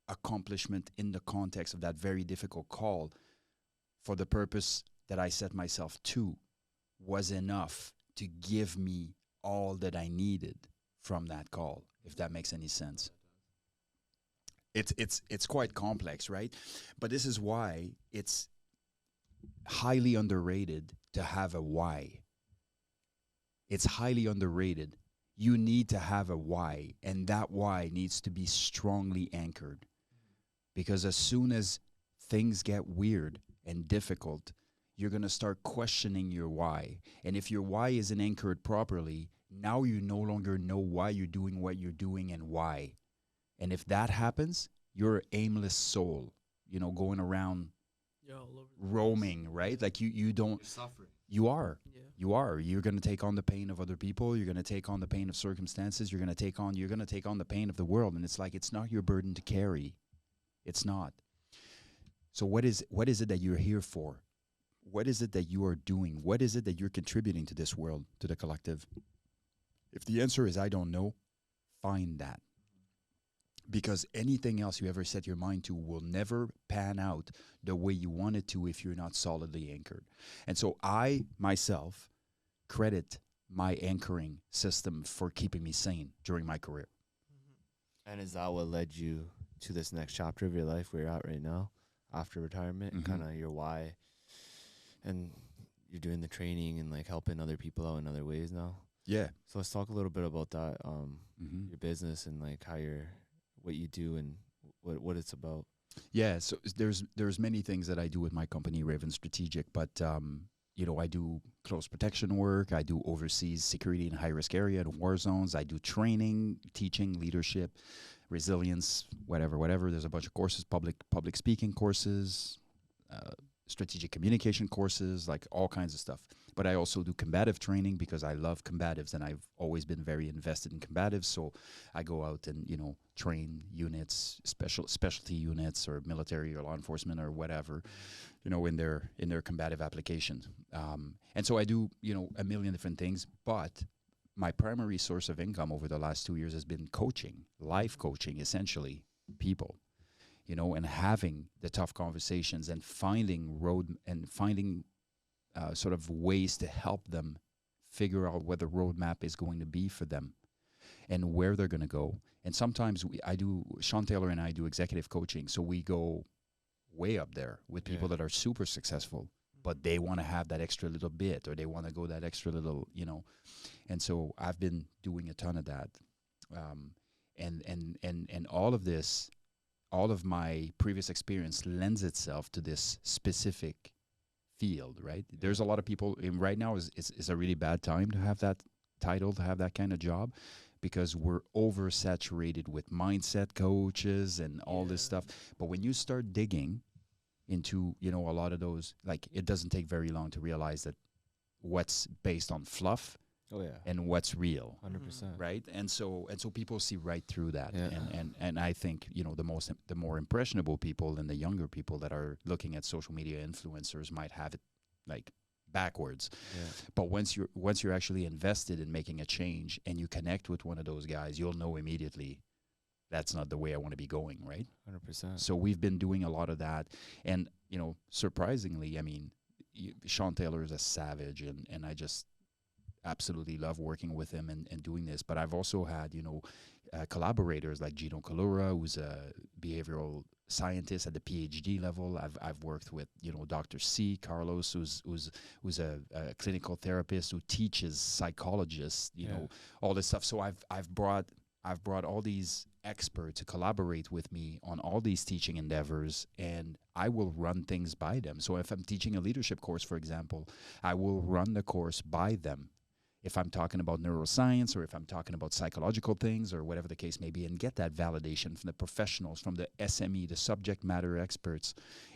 accomplishment in the context of that very difficult call, for the purpose that I set myself to, was enough to give me all that I needed from that call, if that makes any sense. It's quite complex, right? But this is why it's highly underrated to have a why. It's highly underrated. You need to have a why, and that why needs to be strongly anchored. Because as soon as things get weird and difficult, you're going to start questioning your why. And if your why isn't anchored properly, now you no longer know why you're doing what you're doing and why. And if that happens, you're an aimless soul, going around roaming, right? Like you don't. You're suffering. You are. Yeah. You are. You're going to take on the pain of other people. You're going to take on the pain of circumstances. You're going to take on the pain of the world. And it's like, it's not your burden to carry. It's not. So what is it that you're here for? What is it that you are doing? What is it that you're contributing to this world, to the collective? If the answer is I don't know, find that. Because anything else you ever set your mind to will never pan out the way you want it to if you're not solidly anchored. And so I, myself, credit my anchoring system for keeping me sane during my career. And is that what led you to this next chapter of your life where you're at right now, after retirement, kind of your why? And you're doing the training and like helping other people out in other ways now. Yeah. So let's talk a little bit about that, your business and like how what you do and what it's about. Yeah, so there's many things that I do with my company, Raven Strategic, but I do close protection work, I do overseas security in high-risk area and war zones, I do training, teaching, leadership, resilience, whatever. There's a bunch of courses, public speaking courses, strategic communication courses, like all kinds of stuff. But I also do combative training because I love combatives, and I've always been very invested in combatives. So I go out and, train units, specialty units or military or law enforcement or whatever, in their combative application. And so I do, a million different things, but my primary source of income over the last 2 years has been coaching, life coaching, essentially, people, and having the tough conversations and finding sort of ways to help them figure out what the roadmap is going to be for them and where they're going to go. And sometimes Sean Taylor and I do executive coaching, so we go way up there with people that are super successful, but they want to have that extra little bit, or they want to go that extra little, And so I've been doing a ton of that. And all of this, all of my previous experience lends itself to this specific field, right? There's a lot of people, and right now is a really bad time to have that title, to have that kind of job, because we're oversaturated with mindset coaches and all this stuff. But when you start digging into, a lot of those, like, it doesn't take very long to realize that what's based on fluff and what's real, 100%, right? And so people see right through that. And I think, the more impressionable people and the younger people that are looking at social media influencers might have it like backwards. But once you're actually invested in making a change and you connect with one of those guys, you'll know immediately that's not the way I want to be going, right? 100%. So we've been doing a lot of that. And, surprisingly, I mean, Sean Taylor is a savage, and absolutely love working with him and doing this. But I've also had, collaborators like Gino Calura, who's a behavioral scientist at the PhD level. I've worked with, Dr. C. Carlos, who's a clinical therapist who teaches psychologists, all this stuff. So I've brought all these experts to collaborate with me on all these teaching endeavors, and I will run things by them. So if I'm teaching a leadership course, for example, I will run the course by them. If I'm talking about neuroscience, or if I'm talking about psychological things, or whatever the case may be, and get that validation from the professionals, from the SME, the subject matter experts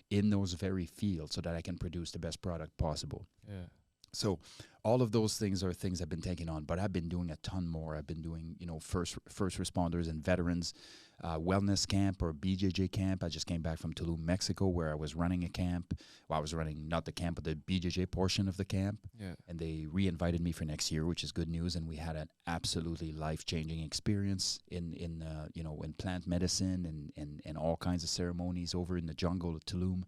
in those very fields, so that I can produce the best product possible. Yeah. So all of those things are things I've been taking on, but I've been doing a ton more. I've been doing, first responders and veterans wellness camp, or BJJ camp. I just came back from Tulum, Mexico, where I was running a camp. Well, I was running not the camp, but the BJJ portion of the camp. Yeah. And they re-invited me for next year, which is good news. And we had an absolutely life-changing experience in plant medicine and all kinds of ceremonies over in the jungle of Tulum.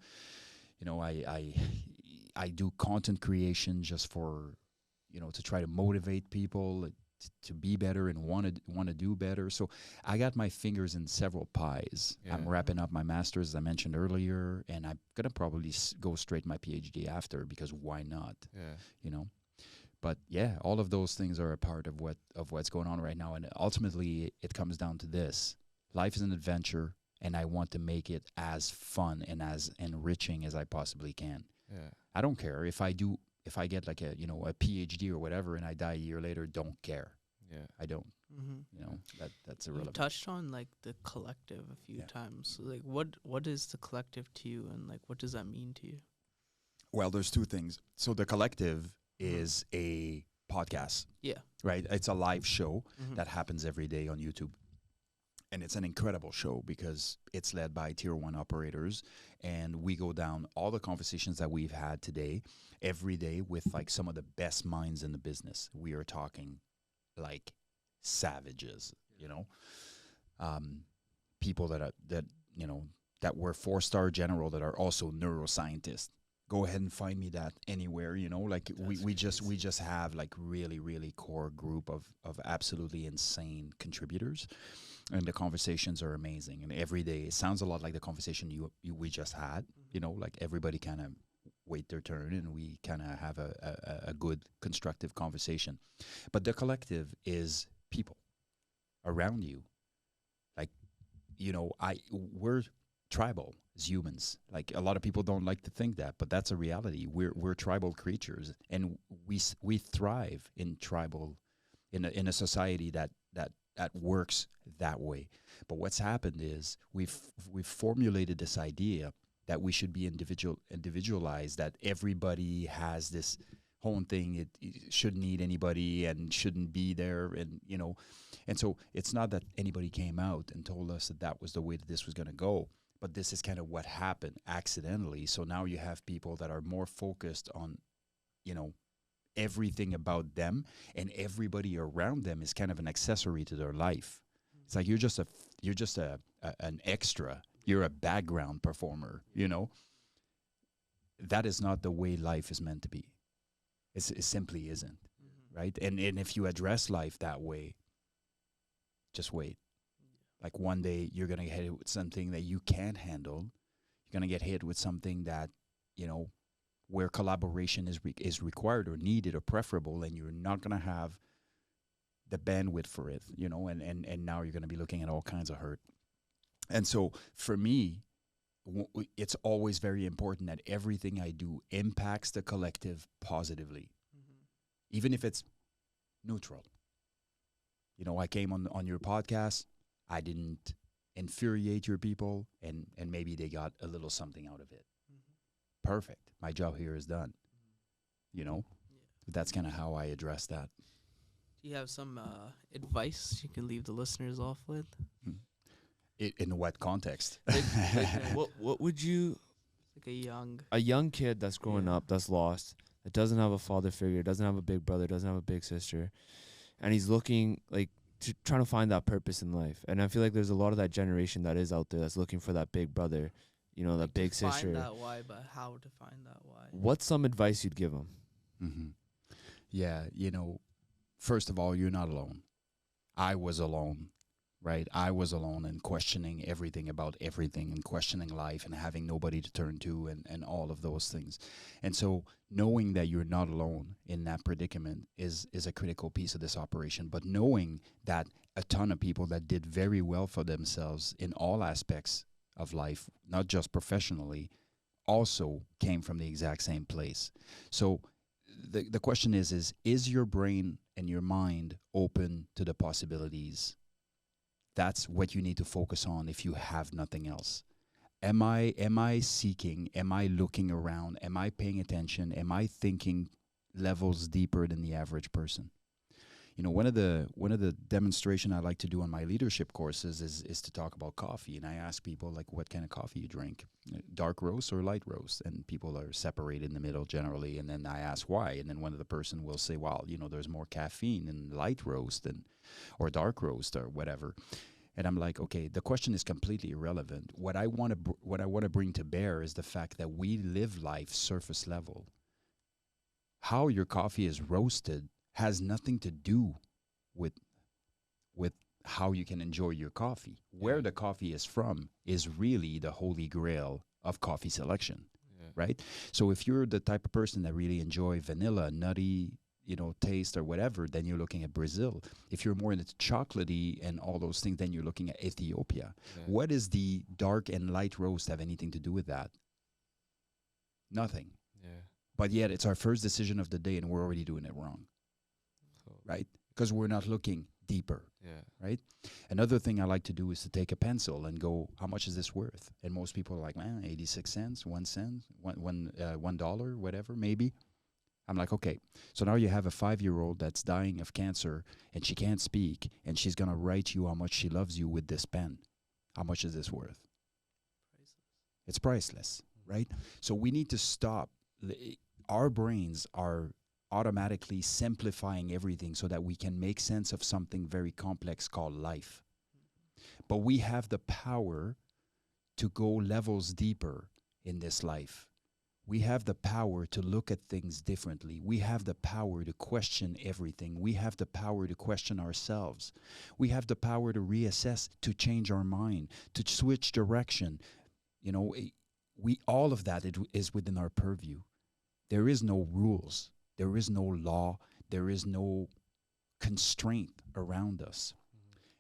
I do content creation just for, to try to motivate people to be better and want to do better. So I got my fingers in several pies. Yeah. I'm wrapping up my master's, as I mentioned earlier, and I'm gonna probably go straight to my PhD after, because why not? Yeah. But yeah, all of those things are a part of what's going on right now, and ultimately it comes down to this: life is an adventure, and I want to make it as fun and as enriching as I possibly can. Yeah. I don't care if I get like a PhD or whatever and I die a year later, don't care. Yeah. I don't. Mm-hmm. That's You irrelevant. touched on like the collective a few times. So, like what is the collective to you, and like what does that mean to you? Well, there's two things. So the collective is a podcast. Yeah. Right? It's a live show that happens every day on YouTube. And it's an incredible show because it's led by Tier 1 operators. And we go down all the conversations that we've had today, every day, with like some of the best minds in the business. We are talking like savages, people that were 4-star general that are also neuroscientists. Go ahead and find me that anywhere, we just have like really, really core group of absolutely insane contributors. And the conversations are amazing. And every day, it sounds a lot like the conversation we just had. Like everybody kind of wait their turn, and we kind of have a good, constructive conversation. But the collective is people around you. Like, we're tribal as humans. Like, a lot of people don't like to think that, but that's a reality. We're tribal creatures, and we thrive in tribal, in a society that works that way. But what's happened is we've formulated this idea that we should be individualized, that everybody has this whole thing. It shouldn't need anybody and shouldn't be there, and so it's not that anybody came out and told us that was the way that this was going to go, but this is kind of what happened accidentally. So now you have people that are more focused on, everything about them, and everybody around them is kind of an accessory to their life. It's like you're just an extra. You're a background performer. That is not the way life is meant to be. It simply isn't, right? And if you address life that way, just wait. Like one day you're gonna get hit with something that you can't handle. You're gonna get hit with something that where collaboration is required or needed or preferable, and you're not going to have the bandwidth for it, and now you're going to be looking at all kinds of hurt. And so for me, it's always very important that everything I do impacts the collective positively, even if it's neutral. I came on your podcast. I didn't infuriate your people, and maybe they got a little something out of it. Perfect. My job here is done. That's kind of how I address that. Do you have some advice you can leave the listeners off with? In what context? What would you, like a young kid that's growing up, that's lost, that doesn't have a father figure, doesn't have a big brother, doesn't have a big sister, and he's looking like trying to find that purpose in life. And I feel like there's a lot of that generation that is out there that's looking for that big brother, that big sister. Find that why, but how to find that why? What's some advice you'd give them? Yeah, first of all, you're not alone. I was alone, right? I was alone and questioning everything about everything and questioning life and having nobody to turn to and all of those things. And so knowing that you're not alone in that predicament is a critical piece of this operation. But knowing that a ton of people that did very well for themselves in all aspects of life, not just professionally, also came from the exact same place. So the question is your brain and your mind open to the possibilities? That's what you need to focus on if you have nothing else. Am I seeking? Am I looking around? Am I paying attention? Am I thinking levels deeper than the average person? You know, one of the demonstration I like to do on my leadership courses is to talk about coffee, and I ask people like, what kind of coffee you drink, dark roast or light roast, and people are separated in the middle generally, and then I ask why, and then one of the person will say, well, you know, there's more caffeine in light roast or dark roast or whatever. And I'm like, okay, the question is completely irrelevant. What I want to bring to bear is the fact that we live life surface level. How your coffee is roasted has nothing to do with how you can enjoy your coffee. Where the coffee is from is really the holy grail of coffee selection, right? So if you're the type of person that really enjoy vanilla, nutty, you know, taste or whatever, then you're looking at Brazil. If you're more into chocolatey and all those things, then you're looking at Ethiopia. What does the dark and light roast have anything to do with that? Nothing. But yet it's our first decision of the day and we're already doing it wrong. Right? Because we're not looking deeper. Right? Another thing I like to do is to take a pencil and go, how much is this worth? And most people are like, man, 86 cents, 1 cent, $1, whatever, maybe. I'm like, okay, so now you have a 5-year-old that's dying of cancer and she can't speak and she's going to write you how much she loves you with this pen. How much is this worth? Priceless. It's priceless, right? So we need to stop. Our brains are automatically simplifying everything so that we can make sense of something very complex called life. But we have the power to go levels deeper in this life. We have the power to look at things differently. We have the power to question everything. We have the power to question ourselves. We have the power to reassess, to change our mind, to switch direction. You know, all of that is within our purview. There is no rules. There is no law. There is no constraint around us.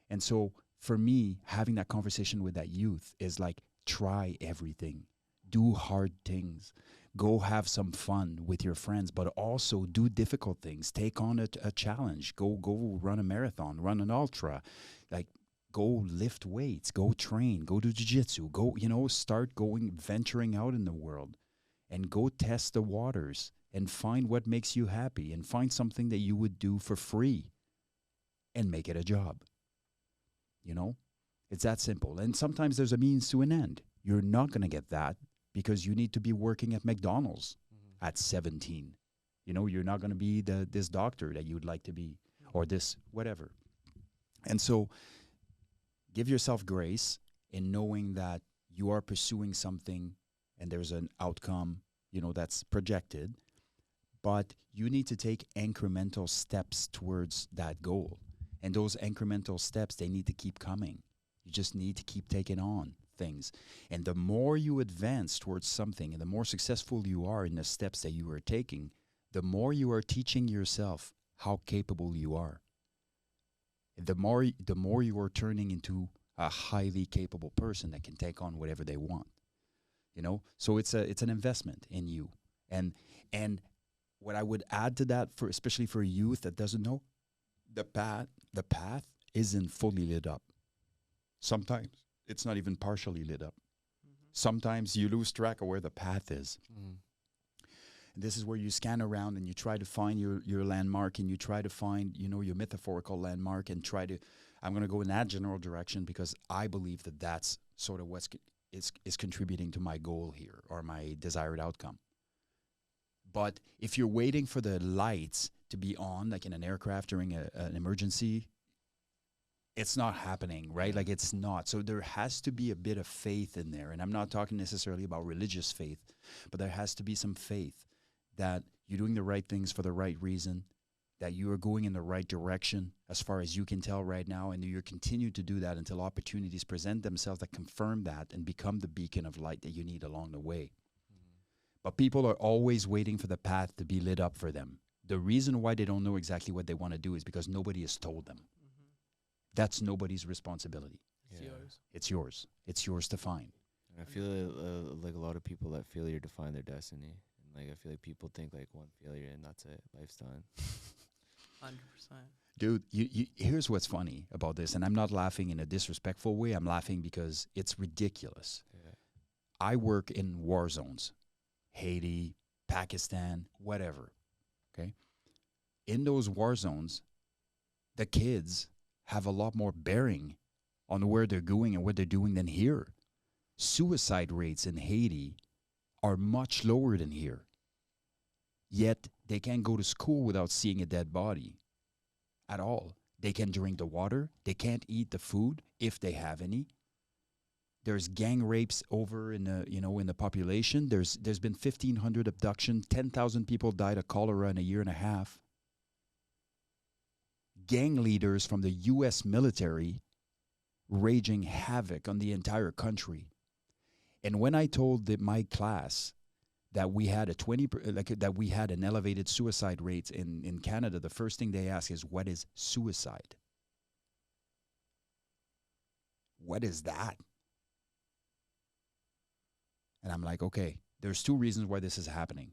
And so for me, having that conversation with that youth is like, try everything. Do hard things. Go have some fun with your friends, but also do difficult things. Take on a challenge. Go run a marathon, run an ultra. Like, go lift weights, go train, go do jiu-jitsu, go, you know, start venturing out in the world and go test the waters and find what makes you happy and find something that you would do for free and make it a job. You know, it's that simple. And sometimes there's a means to an end. You're not going to get that because you need to be working at McDonald's at 17. You know, you're not going to be this doctor that you'd like to be or this whatever. And so give yourself grace in knowing that you are pursuing something and there's an outcome, you know, that's projected, but you need to take incremental steps towards that goal. And those incremental steps, they need to keep coming. You just need to keep taking on things. And the more you advance towards something and the more successful you are in the steps that you are taking, the more you are teaching yourself how capable you are. The more you are turning into a highly capable person that can take on whatever they want. You know? So it's an investment in you. And what I would add to that, especially for a youth that doesn't know, the path isn't fully lit up. Sometimes it's not even partially lit up. Sometimes you lose track of where the path is. And this is where you scan around and you try to find your landmark and you try to find, you know, your metaphorical landmark and I'm going to go in that general direction because I believe that that's sort of what is contributing to my goal here or my desired outcome. But if you're waiting for the lights to be on, like in an aircraft during an emergency, it's not happening, right? Like it's not. So there has to be a bit of faith in there. And I'm not talking necessarily about religious faith, but there has to be some faith that you're doing the right things for the right reason that you are going in the right direction as far as you can tell right now, and you continue to do that until opportunities present themselves that confirm that and become the beacon of light that you need along the way. But people are always waiting for the path to be lit up for them. The reason why they don't know exactly what they want to do is because nobody has told them. That's nobody's responsibility. It's yours. It's yours. It's yours to find. And I feel like a lot of people let failure define their destiny. And like I feel like people think like one failure and that's it. Life's done. 100%. Dude, here's what's funny about this, and I'm not laughing in a disrespectful way. I'm laughing because it's ridiculous. Yeah. I work in war zones, Haiti, Pakistan, whatever. Okay, in those war zones, the kids have a lot more bearing on where they're going and what they're doing than here. Suicide rates in Haiti are much lower than here. Yet they can't go to school without seeing a dead body at all. They can drink the water. They can't eat the food if they have any. There's gang rapes over in the population. There's been 1,500 abductions. 10,000 people died of cholera in a year and a half. Gang leaders from the U.S. military raging havoc on the entire country. And when I told my class that we had that we had an elevated suicide rate in Canada, the first thing they ask is, what is suicide? What is that? And I'm like, okay, there's two reasons why this is happening.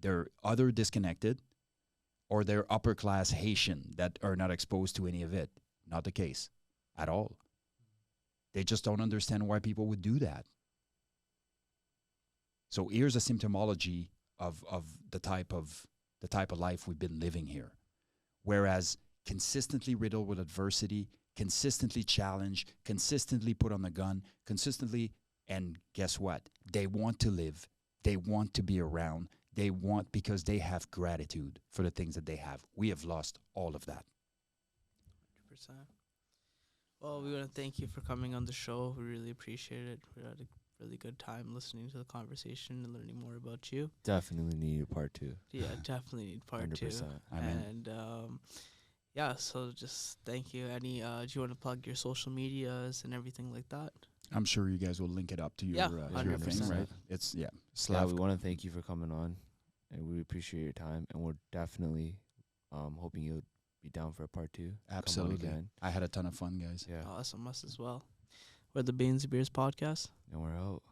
They're either disconnected or they're upper class Haitian that are not exposed to any of it. Not the case at all. They just don't understand why people would do that. So here's a symptomology of the type of life we've been living here. Whereas consistently riddled with adversity, consistently challenged, consistently put on the gun, consistently, and guess what? They want to live. They want to be around. They want, because they have gratitude for the things that they have. We have lost all of that. 100%. Well, we want to thank you for coming on the show. We really appreciate it. We had a really good time listening to the conversation and learning more about you. Definitely need a part 2. Yeah, definitely need part 2. And yeah, so just thank you. Do you want to plug your social medias and everything like that? I'm sure you guys will link it up to your thing, right? It's we want to thank you for coming on, and we appreciate your time, and we're definitely hoping you'll be down for a part 2. Absolutely. I had a ton of fun, guys. Yeah. Awesome. Us as well. We're the Bains Beers podcast. And we're out.